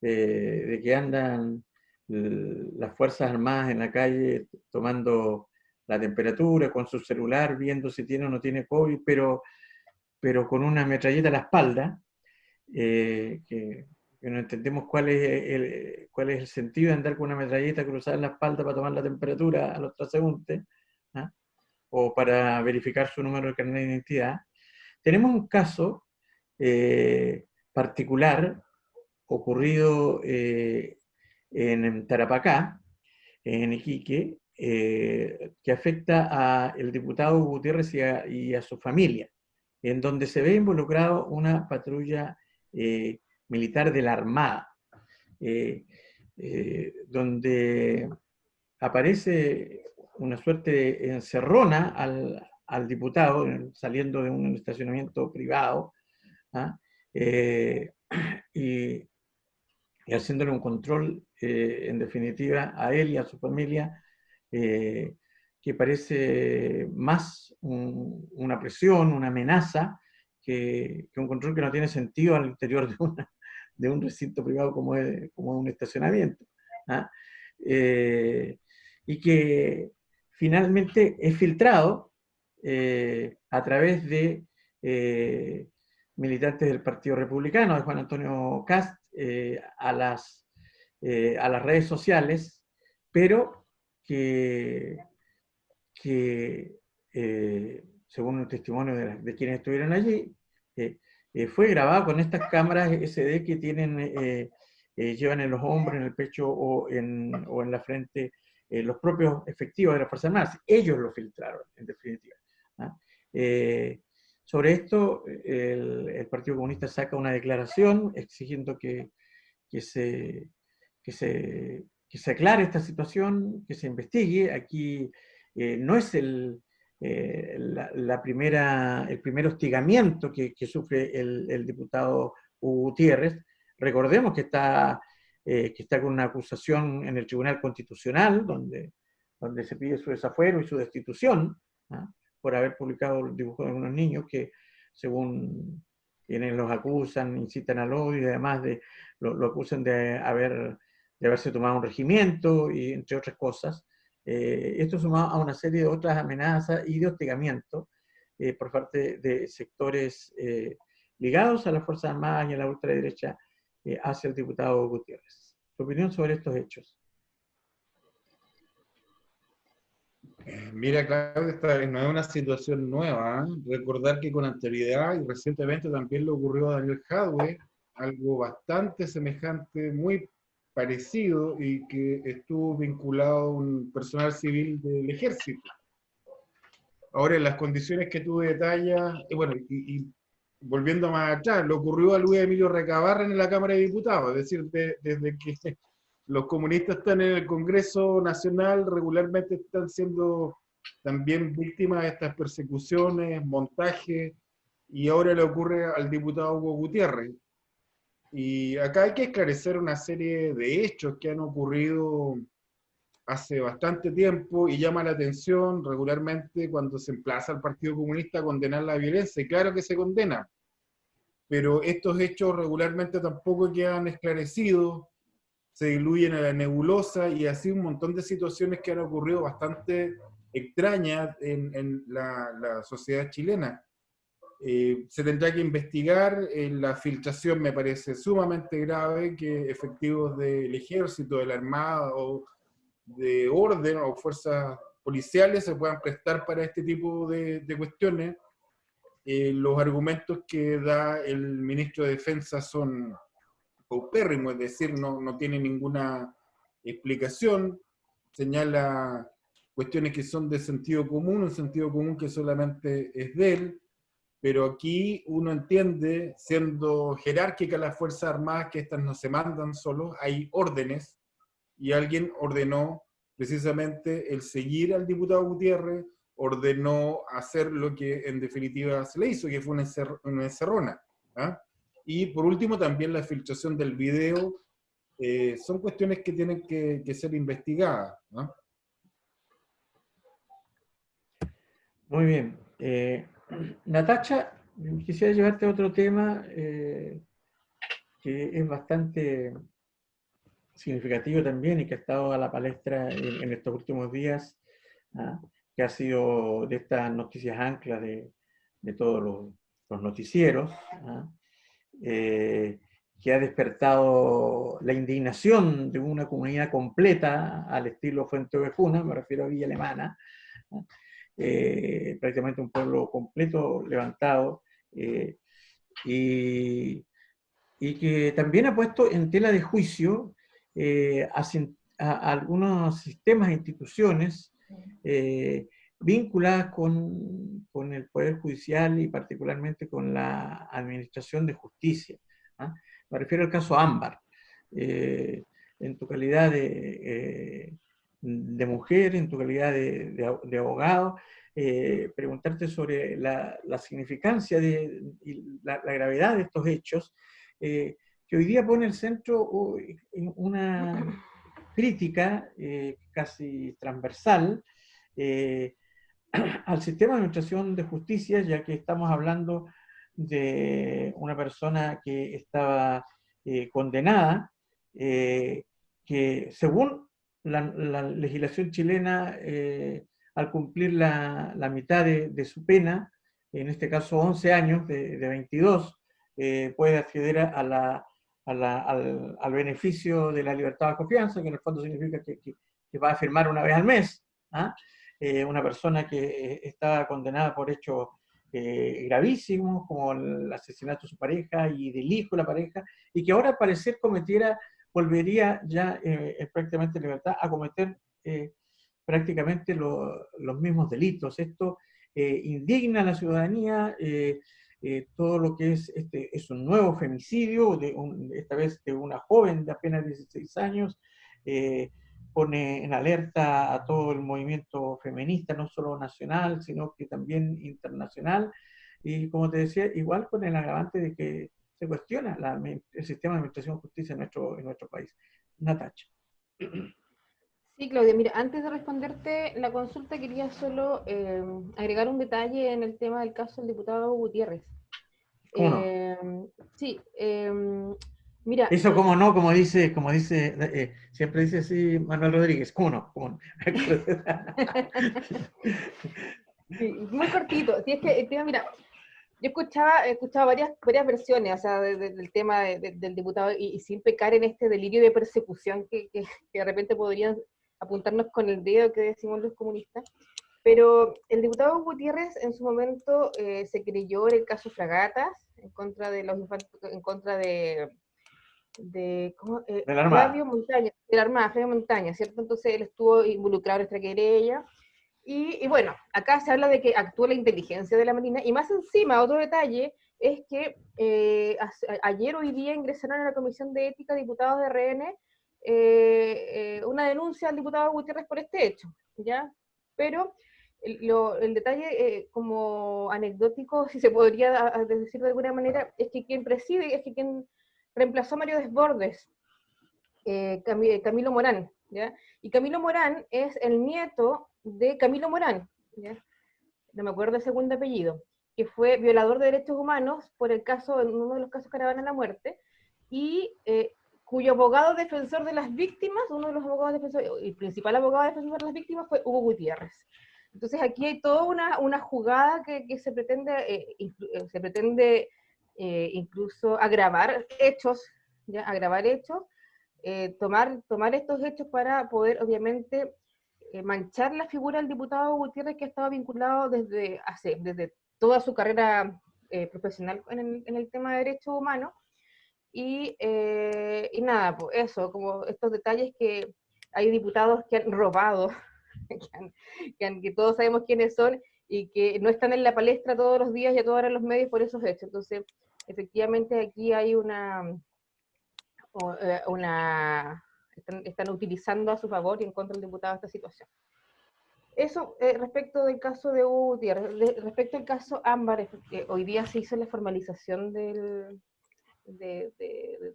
de que andan las Fuerzas Armadas en la calle tomando la temperatura con su celular, viendo si tiene o no tiene COVID, pero con una metralleta a la espalda, que no entendemos cuál es el sentido de andar con una metralleta cruzada en la espalda para tomar la temperatura a los transeúntes, ¿ah? O para verificar su número de carnet de identidad. Tenemos un caso particular ocurrido en Tarapacá, en Iquique, que afecta al diputado Gutiérrez y a su familia, en donde se ve involucrado una patrulla militar de la Armada, donde aparece una suerte de encerrona al diputado saliendo de un estacionamiento privado, ¿ah? Y haciéndole un control, en definitiva, a él y a su familia, que parece más una presión, una amenaza, que un control que no tiene sentido al interior de un recinto privado como un estacionamiento, ¿ah? Y que finalmente es filtrado a través de militantes del Partido Republicano, de Juan Antonio Kast, a las redes sociales, pero que según el testimonio de quienes estuvieron allí, fue grabado con estas cámaras SD que llevan en los hombros, en el pecho o en la frente los propios efectivos de las Fuerzas Armadas. Ellos lo filtraron, en definitiva, ¿ah? Sobre esto, el Partido Comunista saca una declaración exigiendo que se aclare esta situación, que se investigue. Aquí no es el primer hostigamiento que sufre el diputado Hugo Gutiérrez. Recordemos que está con una acusación en el Tribunal Constitucional, donde se pide su desafuero y su destitución, ¿ah? Por haber publicado los dibujos de unos niños que, según quienes los acusan, incitan al odio y además lo acusan de haberse tomado un regimiento, y entre otras cosas. Esto sumado a una serie de otras amenazas y de hostigamiento por parte de sectores ligados a las Fuerzas Armadas y a la ultraderecha hacia el diputado Gutiérrez. ¿Tu opinión sobre estos hechos? Mira, Claudio, esta no es una situación nueva, ¿eh? Recordar que con anterioridad y recientemente también le ocurrió a Daniel Jadwe algo bastante semejante, muy parecido, y que estuvo vinculado a un personal civil del ejército. Ahora, en las condiciones que tú detallas, bueno, y volviendo más atrás, le ocurrió a Luis Emilio Recabarren en la Cámara de Diputados, es decir, desde que los comunistas están en el Congreso Nacional, regularmente están siendo también víctimas de estas persecuciones, montajes, y ahora le ocurre al diputado Hugo Gutiérrez. Y acá hay que esclarecer una serie de hechos que han ocurrido hace bastante tiempo, y llama la atención regularmente cuando se emplaza al Partido Comunista a condenar la violencia, y claro que se condena, pero estos hechos regularmente tampoco quedan esclarecidos, se diluyen en la nebulosa, y así un montón de situaciones que han ocurrido bastante extrañas en la sociedad chilena. Se tendrá que investigar. La filtración me parece sumamente grave, que efectivos del ejército, de la Armada o de orden o fuerzas policiales se puedan prestar para este tipo de cuestiones. Los argumentos que da el ministro de Defensa son paupérrimo, es decir, no tiene ninguna explicación, señala cuestiones que son de sentido común, un sentido común que solamente es de él, pero aquí uno entiende, siendo jerárquica las Fuerzas Armadas, que estas no se mandan solos, hay órdenes, y alguien ordenó precisamente el seguir al diputado Gutiérrez, ordenó hacer lo que en definitiva se le hizo, que fue una encerrona, ¿ah? Y por último también la filtración del video son cuestiones que tienen que ser investigadas, ¿no? Muy bien. Natacha, quisiera llevarte a otro tema que es bastante significativo también y que ha estado a la palestra en estos últimos días, ¿ah? Que ha sido de estas noticias anclas de todos los noticieros, ¿ah? Que ha despertado la indignación de una comunidad completa al estilo Fuente Ovejuna, me refiero a Villa Alemana, ¿no? Prácticamente un pueblo completo levantado, y, y que también ha puesto en tela de juicio a algunos sistemas e instituciones vinculadas con el Poder Judicial y particularmente con la Administración de Justicia, ¿ah? Me refiero al caso Ámbar. En tu calidad de mujer, en tu calidad de abogado, preguntarte sobre la significancia y la gravedad de estos hechos, que hoy día pone el centro en una crítica casi transversal eh, al sistema de administración de justicia, ya que estamos hablando de una persona que estaba condenada, que según la legislación chilena, al cumplir la mitad de su pena, en este caso 11 años de 22, puede acceder al beneficio de la libertad de confianza, que en el fondo significa que va a firmar una vez al mes, ¿ah? Una persona que estaba condenada por hechos gravísimos, como el asesinato de su pareja y del hijo de la pareja, y que ahora al parecer volvería ya prácticamente en libertad a cometer prácticamente los mismos delitos. Esto indigna a la ciudadanía. Todo lo que es un nuevo femicidio, esta vez de una joven de apenas 16 años, pone en alerta a todo el movimiento feminista, no solo nacional, sino que también internacional, y como te decía, igual con el agravante de que se cuestiona el sistema de administración de justicia en nuestro país. Natacha. Sí, Claudia, mira, antes de responderte la consulta quería solo agregar un detalle en el tema del caso del diputado Gutiérrez. ¿Cómo no? Sí, mira. Eso como no, como dice siempre dice así Manuel Rodríguez, ¿cómo no? ¿Cómo no? Sí, muy cortito. Sí, es que el tema, mira, yo escuchaba varias versiones, o sea, del tema del diputado y sin pecar en este delirio de persecución que de repente podrían apuntarnos con el dedo, que decimos los comunistas. Pero el diputado Gutiérrez en su momento se creyó en el caso Fragatas, en contra de los infantes, en contra de de la Armada. Flavio Montaña, de la Armada, Flavio Montaña, ¿cierto? Entonces él estuvo involucrado en esta querella. Y bueno, acá se habla de que actúa la inteligencia de la Marina, y más encima, otro detalle, es que ayer o hoy día ingresaron a la Comisión de Ética diputados de RN una denuncia al diputado Gutiérrez por este hecho, ¿ya? Pero el detalle como anecdótico, si se podría decir de alguna manera, es que quien preside, es que quien reemplazó a Mario Desbordes, Camilo Morán, ¿ya? Y Camilo Morán es el nieto de Camilo Morán, ¿ya? No me acuerdo el segundo apellido, que fue violador de derechos humanos por en uno de los casos Caravana a la Muerte, y cuyo abogado defensor de las víctimas, uno de los abogados defensores, el principal abogado defensor de las víctimas fue Hugo Gutiérrez. Entonces aquí hay toda una jugada que se pretende incluso agravar hechos, ¿ya? Agravar hechos, tomar estos hechos para poder, obviamente, manchar la figura del diputado Gutiérrez, que ha estado vinculado desde toda su carrera profesional en el tema de derechos humanos. Y nada, pues eso, como estos detalles que hay diputados que han robado, que todos sabemos quiénes son, y que no están en la palestra todos los días y a todas horas en los medios por esos hechos. Entonces, efectivamente, aquí hay están utilizando a su favor y en contra del diputado esta situación. Eso respecto del caso de Hugo Gutiérrez. Respecto al caso Ámbar, hoy día se hizo la formalización de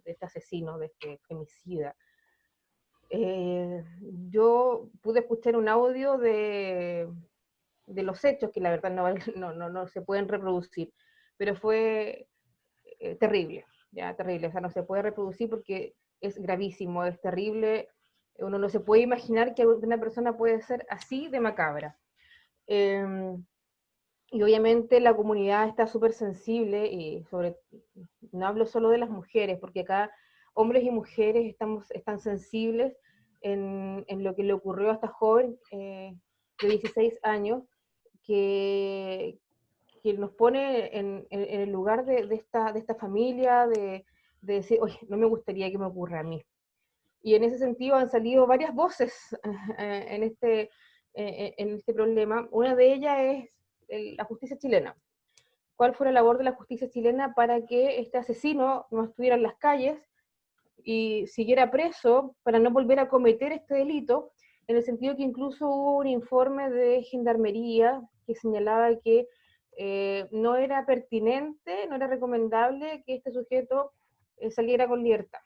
este asesino, de este femicida. Yo pude escuchar un audio de los hechos, que la verdad no se pueden reproducir, pero fue terrible, ya terrible, o sea, no se puede reproducir porque es gravísimo, es terrible, uno no se puede imaginar que una persona puede ser así de macabra. Y obviamente la comunidad está súper sensible, y no hablo solo de las mujeres, porque acá hombres y mujeres están sensibles en lo que le ocurrió a esta joven de 16 años, que nos pone en el lugar de esta familia, de decir, oye, no me gustaría que me ocurra a mí. Y en ese sentido han salido varias voces en este problema. Una de ellas es la justicia chilena. ¿Cuál fue la labor de la justicia chilena para que este asesino no estuviera en las calles y siguiera preso para no volver a cometer este delito? En el sentido que incluso hubo un informe de Gendarmería que señalaba que no era pertinente, no era recomendable que este sujeto saliera con libertad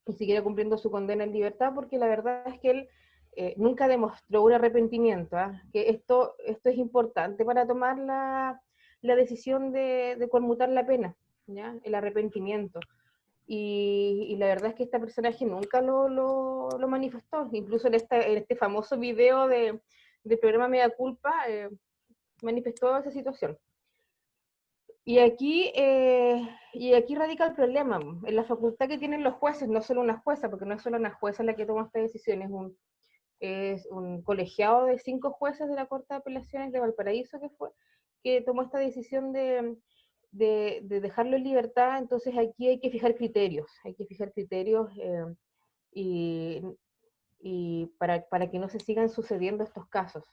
y siguiera cumpliendo su condena en libertad, porque la verdad es que él nunca demostró un arrepentimiento, que esto es importante para tomar la decisión de conmutar la pena, ¿ya? El arrepentimiento. Y la verdad es que este personaje nunca lo manifestó, incluso en este famoso video del programa Mea Culpa, manifestó esa situación. Y aquí radica el problema, en la facultad que tienen los jueces, no solo una jueza, porque no es solo una jueza la que toma esta decisión, es un colegiado de 5 jueces de la Corte de Apelaciones de Valparaíso que tomó esta decisión de dejarlo en libertad. Entonces aquí hay que fijar criterios, y para que no se sigan sucediendo estos casos.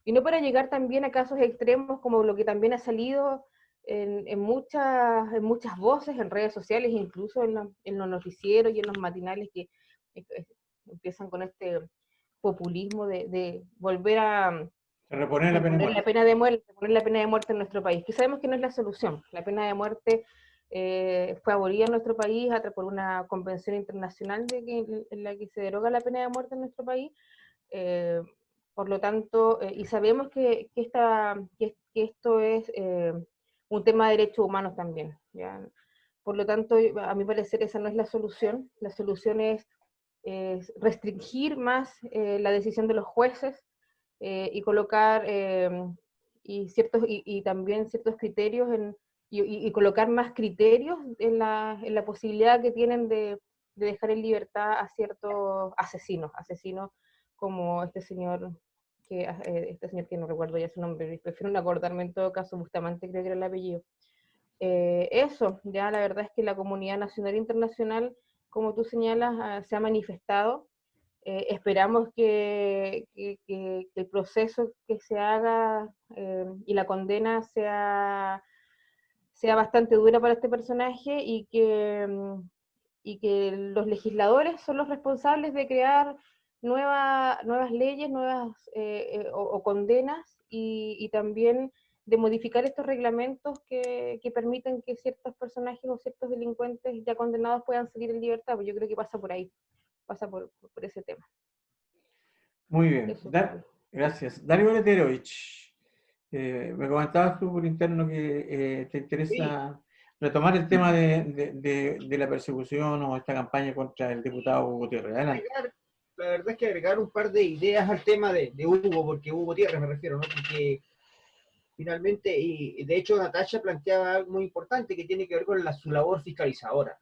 Y no para llegar también a casos extremos como lo que también ha salido en muchas voces, en redes sociales, incluso en los noticieros y en los matinales que empiezan con este populismo de volver a reponer la pena de muerte. Poner la pena de muerte en nuestro país, que sabemos que no es la solución. La pena de muerte fue abolida en nuestro país por una convención internacional en la que se deroga la pena de muerte en nuestro país. Por lo tanto, y sabemos que esto es un tema de derechos humanos también, ¿ya? Por lo tanto, a mi parecer esa no es la solución. La solución es restringir más la decisión de los jueces y colocar y también ciertos criterios y colocar más criterios en la posibilidad que tienen de dejar en libertad a ciertos asesinos como este señor que no recuerdo ya su nombre, prefiero no acordarme en todo caso, Bustamante creo que era el apellido. Eso, ya la verdad es que la comunidad nacional e internacional, como tú señalas, se ha manifestado. Esperamos que el proceso que se haga y la condena sea bastante dura para este personaje y que los legisladores son los responsables de crear nuevas leyes, o condenas, y también de modificar estos reglamentos que permiten que ciertos personajes o ciertos delincuentes ya condenados puedan salir en libertad. Pues yo creo que pasa por ahí, pasa por ese tema. Muy bien, gracias. Dani Boleterovich, me comentabas tú por interno que te interesa retomar el tema de la persecución o esta campaña contra el diputado Hugo Gutiérrez. Adelante. La verdad es que agregar un par de ideas al tema de Hugo, porque Hugo Gutiérrez me refiero, ¿no? Porque finalmente, y de hecho Natasha planteaba algo muy importante que tiene que ver con su labor fiscalizadora,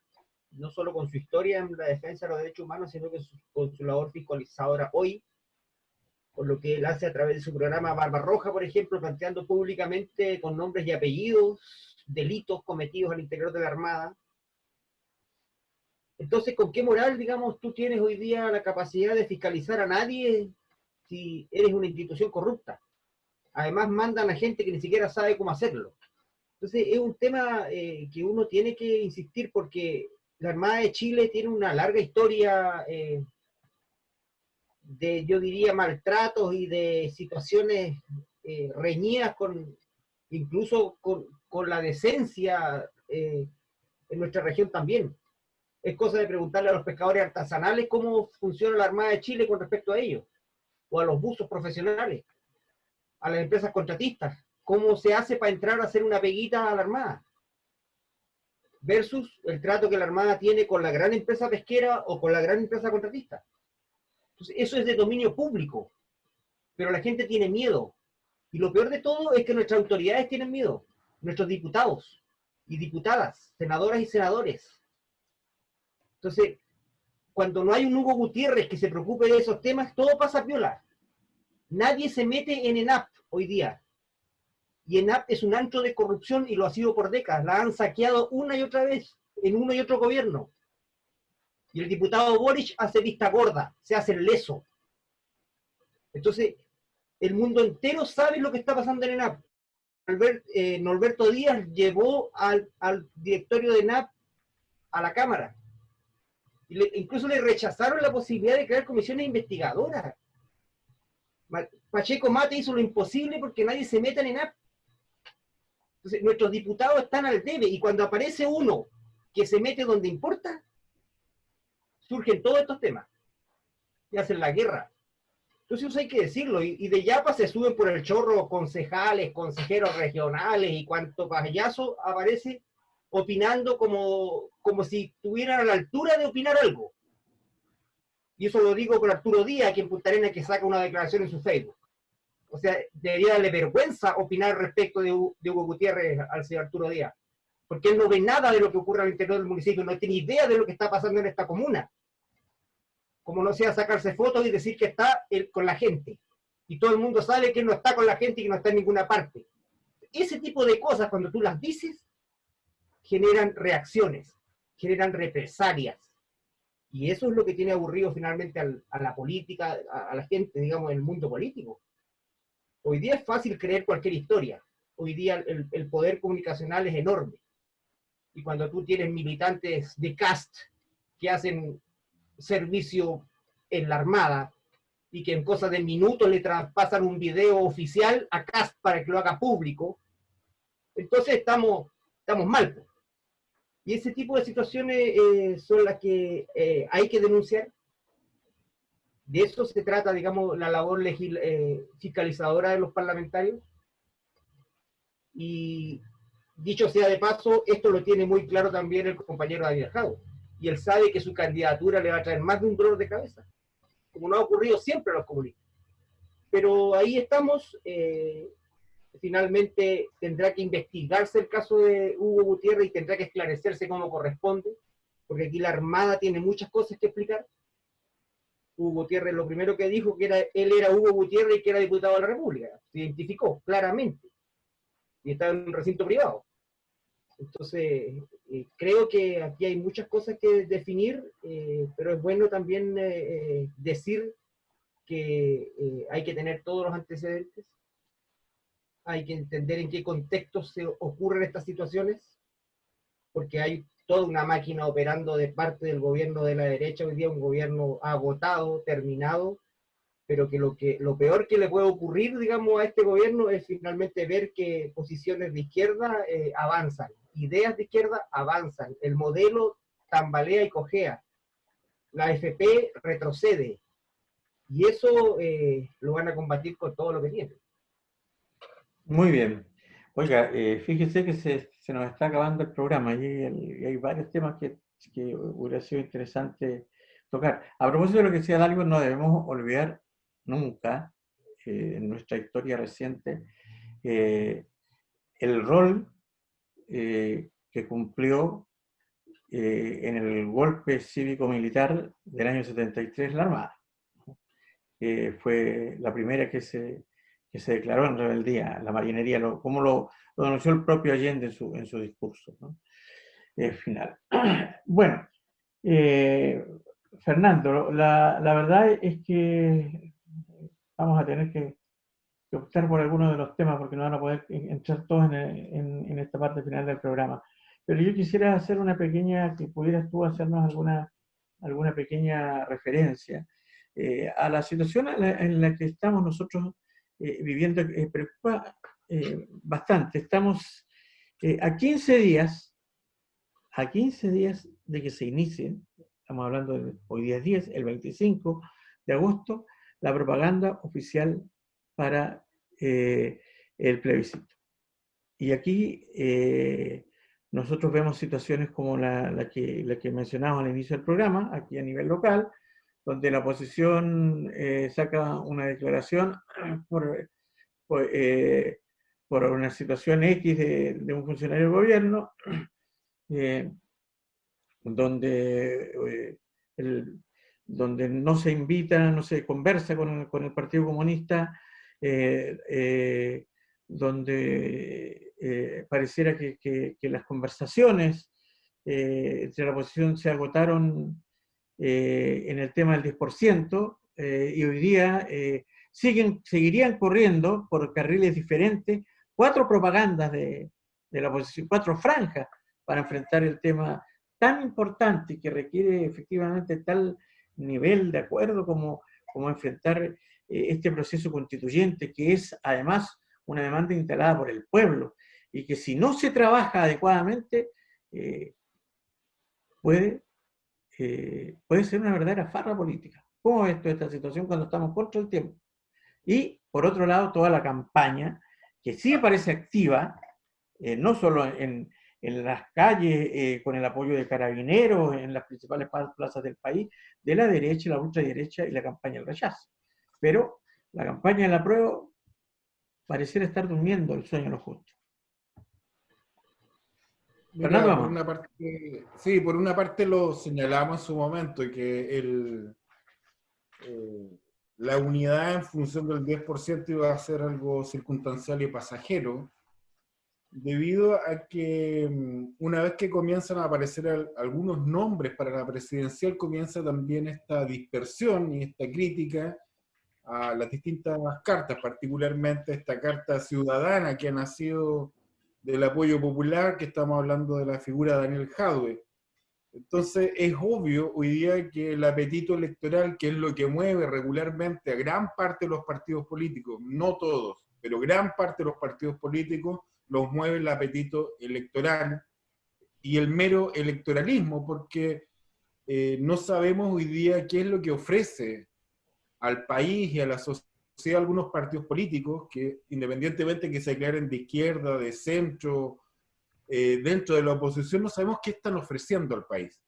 no solo con su historia en la defensa de los derechos humanos, sino que con su labor fiscalizadora hoy, por lo que él hace a través de su programa Barbarroja, por ejemplo, planteando públicamente con nombres y apellidos delitos cometidos al interior de la Armada. Entonces, ¿con qué moral, digamos, tú tienes hoy día la capacidad de fiscalizar a nadie si eres una institución corrupta? Además, mandan a gente que ni siquiera sabe cómo hacerlo. Entonces, es un tema que uno tiene que insistir porque la Armada de Chile tiene una larga historia de, yo diría, maltratos y de situaciones reñidas incluso con la decencia en nuestra región también. Es cosa de preguntarle a los pescadores artesanales cómo funciona la Armada de Chile con respecto a ellos, o a los buzos profesionales, a las empresas contratistas, cómo se hace para entrar a hacer una peguita a la Armada, versus el trato que la Armada tiene con la gran empresa pesquera o con la gran empresa contratista. Entonces, eso es de dominio público, pero la gente tiene miedo. Y lo peor de todo es que nuestras autoridades tienen miedo, nuestros diputados y diputadas, senadoras y senadores. Entonces, cuando no hay un Hugo Gutiérrez que se preocupe de esos temas, todo pasa piola. Nadie se mete en ENAP hoy día. Y ENAP es un antro de corrupción y lo ha sido por décadas. La han saqueado una y otra vez en uno y otro gobierno. Y el diputado Boric hace vista gorda, se hace el leso. Entonces, el mundo entero sabe lo que está pasando en ENAP. Norberto Díaz llevó al directorio de ENAP a la Cámara. Incluso le rechazaron la posibilidad de crear comisiones investigadoras. Pacheco Mate hizo lo imposible porque nadie se meta en ENAP. Entonces, nuestros diputados están al debe, y cuando aparece uno que se mete donde importa, surgen todos estos temas. Y hacen la guerra. Entonces eso hay que decirlo, y de Yapa se suben por el chorro concejales, consejeros regionales, y cuanto payaso aparece opinando como si estuvieran a la altura de opinar algo. Y eso lo digo por Arturo Díaz, aquí en Punta Arenas, que saca una declaración en su Facebook. O sea, debería darle vergüenza opinar respecto de Hugo Gutiérrez al señor Arturo Díaz, porque él no ve nada de lo que ocurre al interior del municipio, no tiene idea de lo que está pasando en esta comuna. Como no sea sacarse fotos y decir que está con la gente. Y todo el mundo sabe que él no está con la gente y que no está en ninguna parte. Ese tipo de cosas, cuando tú las dices, generan reacciones, generan represalias. Y eso es lo que tiene aburrido finalmente a la política, a la gente, digamos, en el mundo político. Hoy día es fácil creer cualquier historia. Hoy día el poder comunicacional es enorme. Y cuando tú tienes militantes de CAST que hacen servicio en la Armada y que en cosa de minutos le traspasan un video oficial a CAST para que lo haga público, entonces estamos mal. Y ese tipo de situaciones son las que hay que denunciar. De eso se trata, digamos, la labor fiscalizadora de los parlamentarios. Y dicho sea de paso, esto lo tiene muy claro también el compañero Daniel Jadot. Y él sabe que su candidatura le va a traer más de un dolor de cabeza, como no ha ocurrido siempre a los comunistas. Pero ahí estamos. Finalmente tendrá que investigarse el caso de Hugo Gutiérrez y tendrá que esclarecerse como corresponde, porque aquí la Armada tiene muchas cosas que explicar. Hugo Gutiérrez lo primero que dijo que él era Hugo Gutiérrez y que era diputado de la República. Se identificó claramente. Y estaba en un recinto privado. Entonces, creo que aquí hay muchas cosas que definir, pero es bueno también decir que hay que tener todos los antecedentes, hay que entender en qué contexto se ocurren estas situaciones, porque hay toda una máquina operando de parte del gobierno de la derecha hoy día, un gobierno agotado, terminado, pero que lo peor que le puede ocurrir, digamos, a este gobierno es finalmente ver que posiciones de izquierda avanzan, ideas de izquierda avanzan, el modelo tambalea y cojea, la AFP retrocede, y eso lo van a combatir con todo lo que tienen. Muy bien. Oiga, fíjese que se nos está acabando el programa y hay varios temas que hubiera sido interesante tocar. A propósito de lo que decía Dalgo, no debemos olvidar nunca, en nuestra historia reciente, el rol que cumplió en el golpe cívico-militar del año 73 la Armada. Fue la primera que se declaró en rebeldía, la marinería, como lo denunció el propio Allende en su discurso, ¿no? Final. Bueno, Fernando, la verdad es que vamos a tener que optar por algunos de los temas porque no van a poder entrar todos en esta parte final del programa. Pero yo quisiera hacer una pequeña, que pudieras tú hacernos alguna pequeña referencia a la situación en la que estamos nosotros viviendo. Preocupa bastante. Estamos a 15 días a 15 días de que se inicie, estamos hablando de hoy día es 10, el 25 de agosto, la propaganda oficial para el plebiscito. Y aquí nosotros vemos situaciones como la que mencionamos al inicio del programa, aquí a nivel local, donde la oposición saca una declaración por, por, eh, por una situación X de un funcionario del gobierno, donde, donde no se invita, no se conversa con el Partido Comunista, donde pareciera que las conversaciones entre la oposición se agotaron en el tema del 10%, y hoy día seguirían corriendo por carriles diferentes 4 propagandas de la oposición, 4 franjas para enfrentar el tema tan importante y que requiere efectivamente tal nivel de acuerdo como enfrentar este proceso constituyente, que es además una demanda instalada por el pueblo y que si no se trabaja adecuadamente puede ser una verdadera farra política. ¿Cómo es esta situación cuando estamos contra el tiempo? Y por otro lado, toda la campaña, que sí parece activa, no solo en las calles, con el apoyo de carabineros, en las principales plazas del país, de la derecha, la ultraderecha y la campaña del rechazo. Pero la campaña del apruebo pareciera estar durmiendo el sueño de los justos. Mira, por una parte, sí, por una parte lo señalamos en su momento, y que la unidad en función del 10% iba a ser algo circunstancial y pasajero, debido a que una vez que comienzan a aparecer algunos nombres para la presidencial, comienza también esta dispersión y esta crítica a las distintas cartas, particularmente esta carta ciudadana que ha nacido del apoyo popular, que estamos hablando de la figura de Daniel Jadwe. Entonces es obvio hoy día que el apetito electoral, que es lo que mueve regularmente a gran parte de los partidos políticos, no todos, pero gran parte de los partidos políticos, los mueve el apetito electoral y el mero electoralismo, porque no sabemos hoy día qué es lo que ofrece al país y a la sociedad algunos partidos políticos que, independientemente que se declaren de izquierda, de centro, dentro de la oposición, no sabemos qué están ofreciendo al país.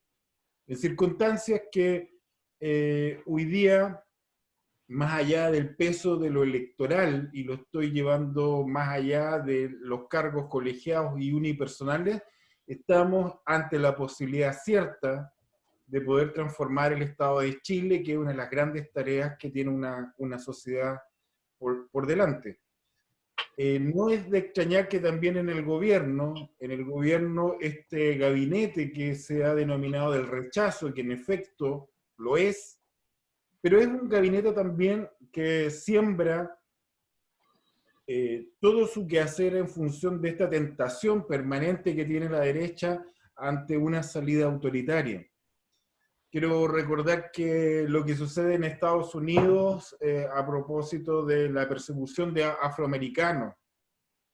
En circunstancias que hoy día, más allá del peso de lo electoral, y lo estoy llevando más allá de los cargos colegiados y unipersonales, estamos ante la posibilidad cierta de poder transformar el Estado de Chile, que es una de las grandes tareas que tiene una sociedad por delante. No es de extrañar que también en el gobierno este gabinete que se ha denominado del rechazo, que en efecto lo es, pero es un gabinete también que siembra todo su quehacer en función de esta tentación permanente que tiene la derecha ante una salida autoritaria. Quiero recordar que lo que sucede en Estados Unidos a propósito de la persecución de afroamericanos.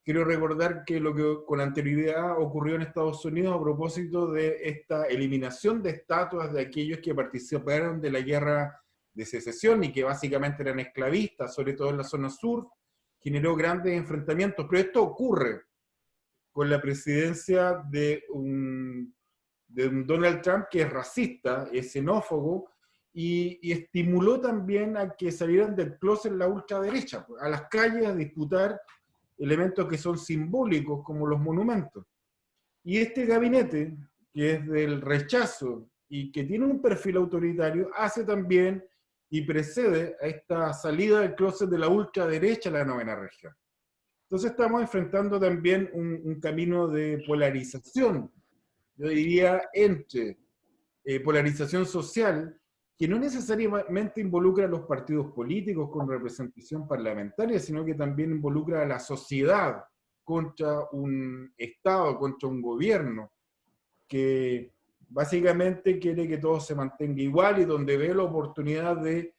Quiero recordar que lo que con anterioridad ocurrió en Estados Unidos a propósito de esta eliminación de estatuas de aquellos que participaron de la guerra de secesión y que básicamente eran esclavistas, sobre todo en la zona sur, generó grandes enfrentamientos. Pero esto ocurre con la presidencia de un Donald Trump que es racista, es xenófobo, y estimuló también a que salieran del closet la ultraderecha, a las calles a disputar elementos que son simbólicos como los monumentos. Y este gabinete, que es del rechazo y que tiene un perfil autoritario, hace también y precede a esta salida del closet de la ultraderecha a la novena región. Entonces estamos enfrentando también un camino de polarización, yo diría, entre polarización social, que no necesariamente involucra a los partidos políticos con representación parlamentaria, sino que también involucra a la sociedad contra un Estado, contra un gobierno, que básicamente quiere que todo se mantenga igual y donde ve la oportunidad de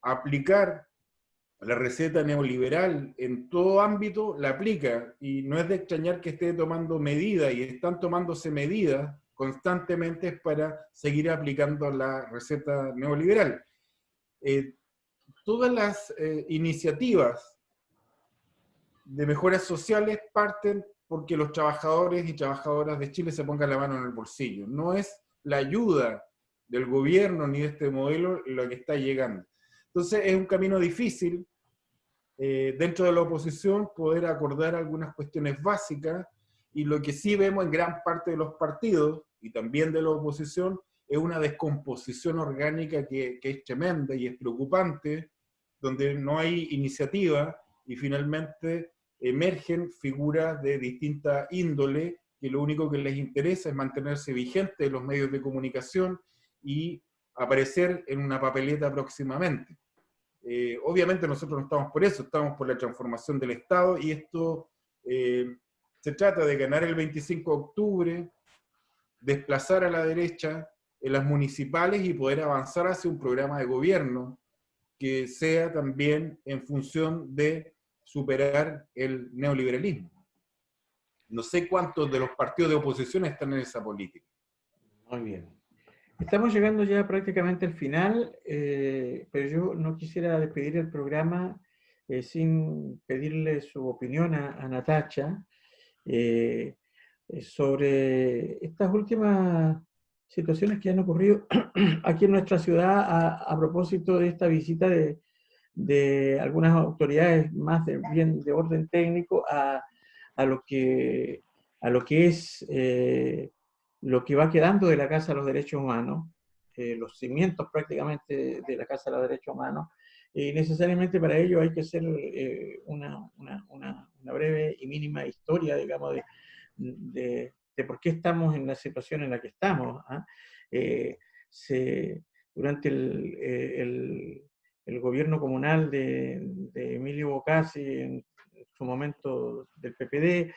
aplicar la receta neoliberal en todo ámbito, la aplica. Y no es de extrañar que esté tomando medidas, y están tomándose medidas constantemente es para seguir aplicando la receta neoliberal. Todas las iniciativas de mejoras sociales parten porque los trabajadores y trabajadoras de Chile se pongan la mano en el bolsillo. No es la ayuda del gobierno ni de este modelo lo que está llegando. Entonces es un camino difícil dentro de la oposición poder acordar algunas cuestiones básicas, y lo que sí vemos en gran parte de los partidos y también de la oposición es una descomposición orgánica que es tremenda y es preocupante, donde no hay iniciativa y finalmente emergen figuras de distinta índole que lo único que les interesa es mantenerse vigentes en los medios de comunicación y aparecer en una papeleta próximamente. Obviamente nosotros no estamos por eso, estamos por la transformación del Estado, y esto se trata de ganar el 25 de octubre, desplazar a la derecha en las municipales y poder avanzar hacia un programa de gobierno que sea también en función de superar el neoliberalismo. No sé cuántos de los partidos de oposición están en esa política. Muy bien. Estamos llegando ya prácticamente al final, pero yo no quisiera despedir el programa sin pedirle su opinión a Natacha sobre estas últimas situaciones que han ocurrido aquí en nuestra ciudad a propósito de esta visita de algunas autoridades más bien de orden técnico a lo que es lo que va quedando de la Casa de los Derechos Humanos, los cimientos prácticamente de la Casa de los Derechos Humanos, y necesariamente para ello hay que hacer una breve y mínima historia, digamos, de por qué estamos en la situación en la que estamos. Durante el gobierno comunal de Emilio Bocassi, en su momento del PPD,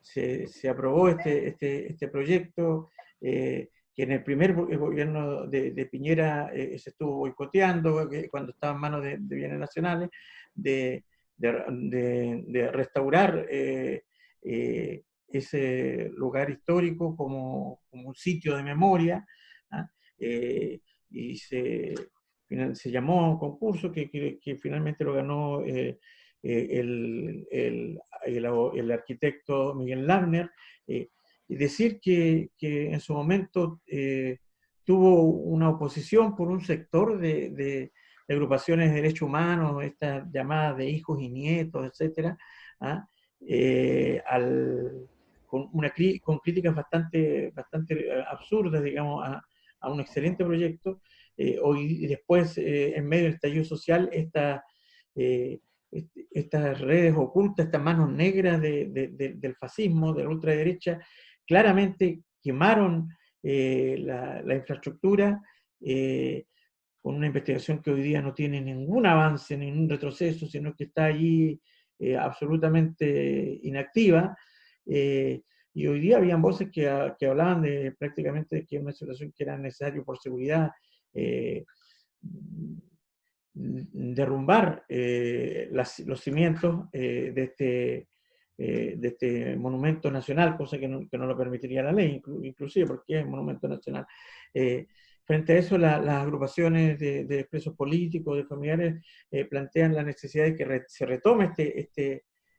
se aprobó este proyecto, que en el primer gobierno de Piñera se estuvo boicoteando, cuando estaba en manos de bienes nacionales, de restaurar ese lugar histórico como un sitio de memoria, y se llamó a un concurso que finalmente lo ganó el arquitecto Miguel Lavner, y decir que en su momento tuvo una oposición por un sector de agrupaciones de derechos humanos, estas llamadas de hijos y nietos, etcétera, con críticas bastante absurdas, digamos, a un excelente proyecto. Hoy después, en medio del estallido social, estas redes ocultas, estas manos negras del fascismo, de la ultraderecha, claramente quemaron la infraestructura, con una investigación que hoy día no tiene ningún avance, ningún retroceso, sino que está allí absolutamente inactiva. Y hoy día habían voces que hablaban de prácticamente de que es una situación que era necesario por seguridad derrumbar los cimientos de este monumento nacional, cosa que no lo permitiría la ley, inclusive porque es monumento nacional. Frente a eso, las agrupaciones de presos políticos, de familiares, plantean la necesidad de que se retome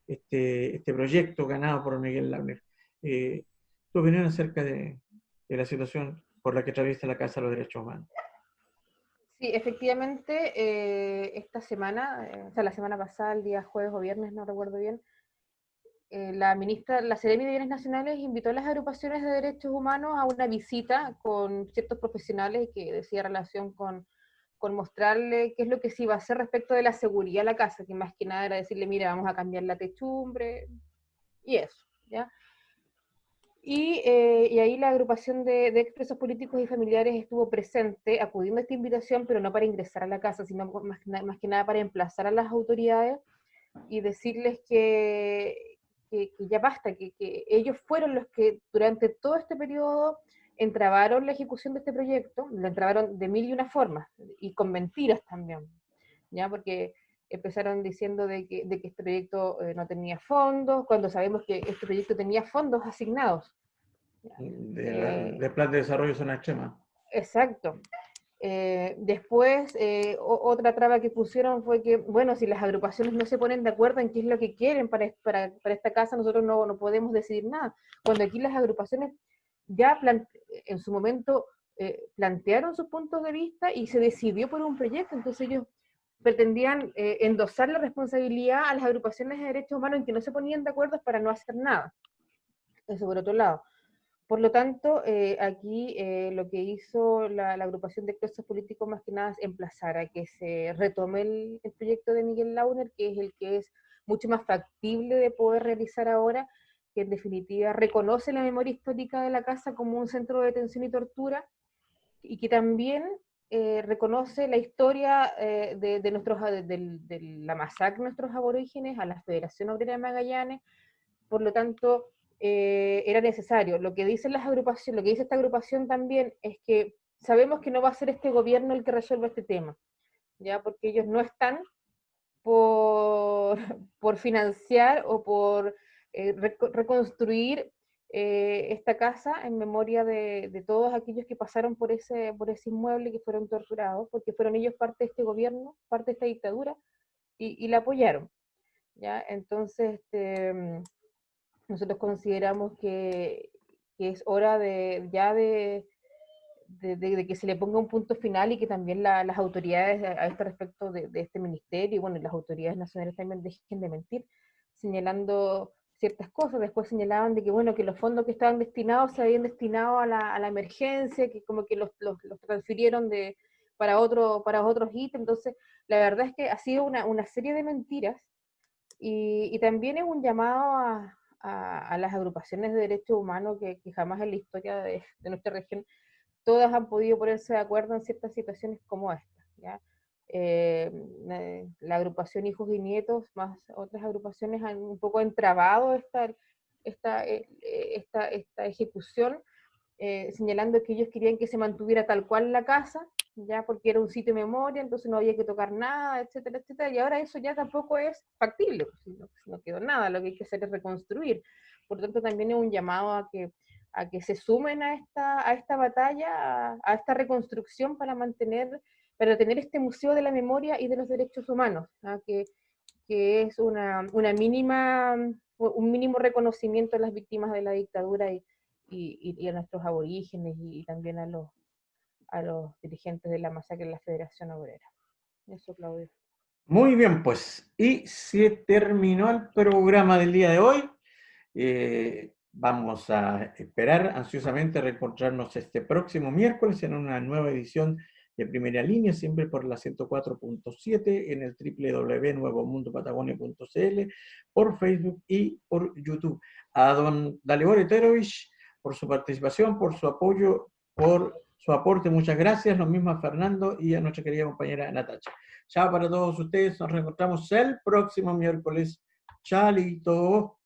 este proyecto ganado por Miguel Lavner. ¿Tu opinión acerca de la situación por la que atraviesa la Casa de los Derechos Humanos? Sí, efectivamente, esta semana, o sea, la semana pasada, el día jueves o viernes, no recuerdo bien, la Seremi de Bienes Nacionales invitó a las agrupaciones de derechos humanos a una visita con ciertos profesionales que decía relación con mostrarle qué es lo que se iba a hacer respecto de la seguridad de la casa, que más que nada era decirle, mira, vamos a cambiar la techumbre, y eso, ¿ya? Y ahí la agrupación de expresos políticos y familiares estuvo presente, acudiendo a esta invitación, pero no para ingresar a la casa, sino más que nada para emplazar a las autoridades y decirles que ya basta, que ellos fueron los que durante todo este periodo entrabaron la ejecución de este proyecto, lo entrabaron de mil y una formas, y con mentiras también, ¿ya? Porque empezaron diciendo de que este proyecto no tenía fondos, cuando sabemos que este proyecto tenía fondos asignados. del Plan de Desarrollo Zona Extrema. Exacto. Después, otra traba que pusieron fue que, bueno, si las agrupaciones no se ponen de acuerdo en qué es lo que quieren para esta casa, nosotros no podemos decidir nada. Cuando aquí las agrupaciones ya en su momento plantearon sus puntos de vista y se decidió por un proyecto, entonces ellos pretendían endosar la responsabilidad a las agrupaciones de derechos humanos en que no se ponían de acuerdo para no hacer nada. Eso por otro lado. Por lo tanto, aquí lo que hizo la agrupación de actores políticos más que nada es emplazar a que se retome el proyecto de Miguel Launer, que es el que es mucho más factible de poder realizar ahora, que en definitiva reconoce la memoria histórica de la casa como un centro de detención y tortura, y que también reconoce la historia de la masacre de nuestros aborígenes a la Federación Obrera de Magallanes. Por lo tanto, era necesario. Lo que dicen las agrupaciones, lo que dice esta agrupación también es que sabemos que no va a ser este gobierno el que resuelva este tema, ya, porque ellos no están por financiar o por reconstruir esta casa en memoria de todos aquellos que pasaron por ese inmueble y que fueron torturados, porque fueron ellos parte de este gobierno, parte de esta dictadura, y la apoyaron, ¿ya? Entonces, nosotros consideramos que es hora de que se le ponga un punto final y que también las autoridades a este respecto de este ministerio, y bueno, las autoridades nacionales también dejen de mentir, señalando ciertas cosas. Después señalaban de que, bueno, que los fondos que estaban destinados se habían destinado a la emergencia, que como que los transfirieron para otros ítems. Entonces, la verdad es que ha sido una serie de mentiras, y también es un llamado a las agrupaciones de derechos humanos que jamás en la historia de nuestra región todas han podido ponerse de acuerdo en ciertas situaciones como esta, ¿ya? La agrupación Hijos y Nietos, más otras agrupaciones, han un poco entrabado esta ejecución, señalando que ellos querían que se mantuviera tal cual la casa, ya, porque era un sitio de memoria, entonces no había que tocar nada, etcétera, etcétera, y ahora eso ya tampoco es factible, pues, no quedó nada, lo que hay que hacer es reconstruir. Por lo tanto, también es un llamado a que se sumen a esta batalla, a esta reconstrucción para tener este Museo de la Memoria y de los Derechos Humanos, ¿no? Que es un mínimo reconocimiento a las víctimas de la dictadura y a nuestros aborígenes y también a los dirigentes de la masacre de la Federación Obrera. Eso, Claudio. Muy bien, pues, y se terminó el programa del día de hoy. Vamos a esperar ansiosamente reencontrarnos este próximo miércoles en una nueva edición de Primera Línea, siempre por la 104.7 en el www.nuevomundopatagonia.cl, por Facebook y por YouTube. A don Dalibor Eterovich por su participación, por su apoyo, por su aporte, muchas gracias. Lo mismo a Fernando y a nuestra querida compañera Natacha. Chao para todos ustedes, nos reencontramos el próximo miércoles. Chalito.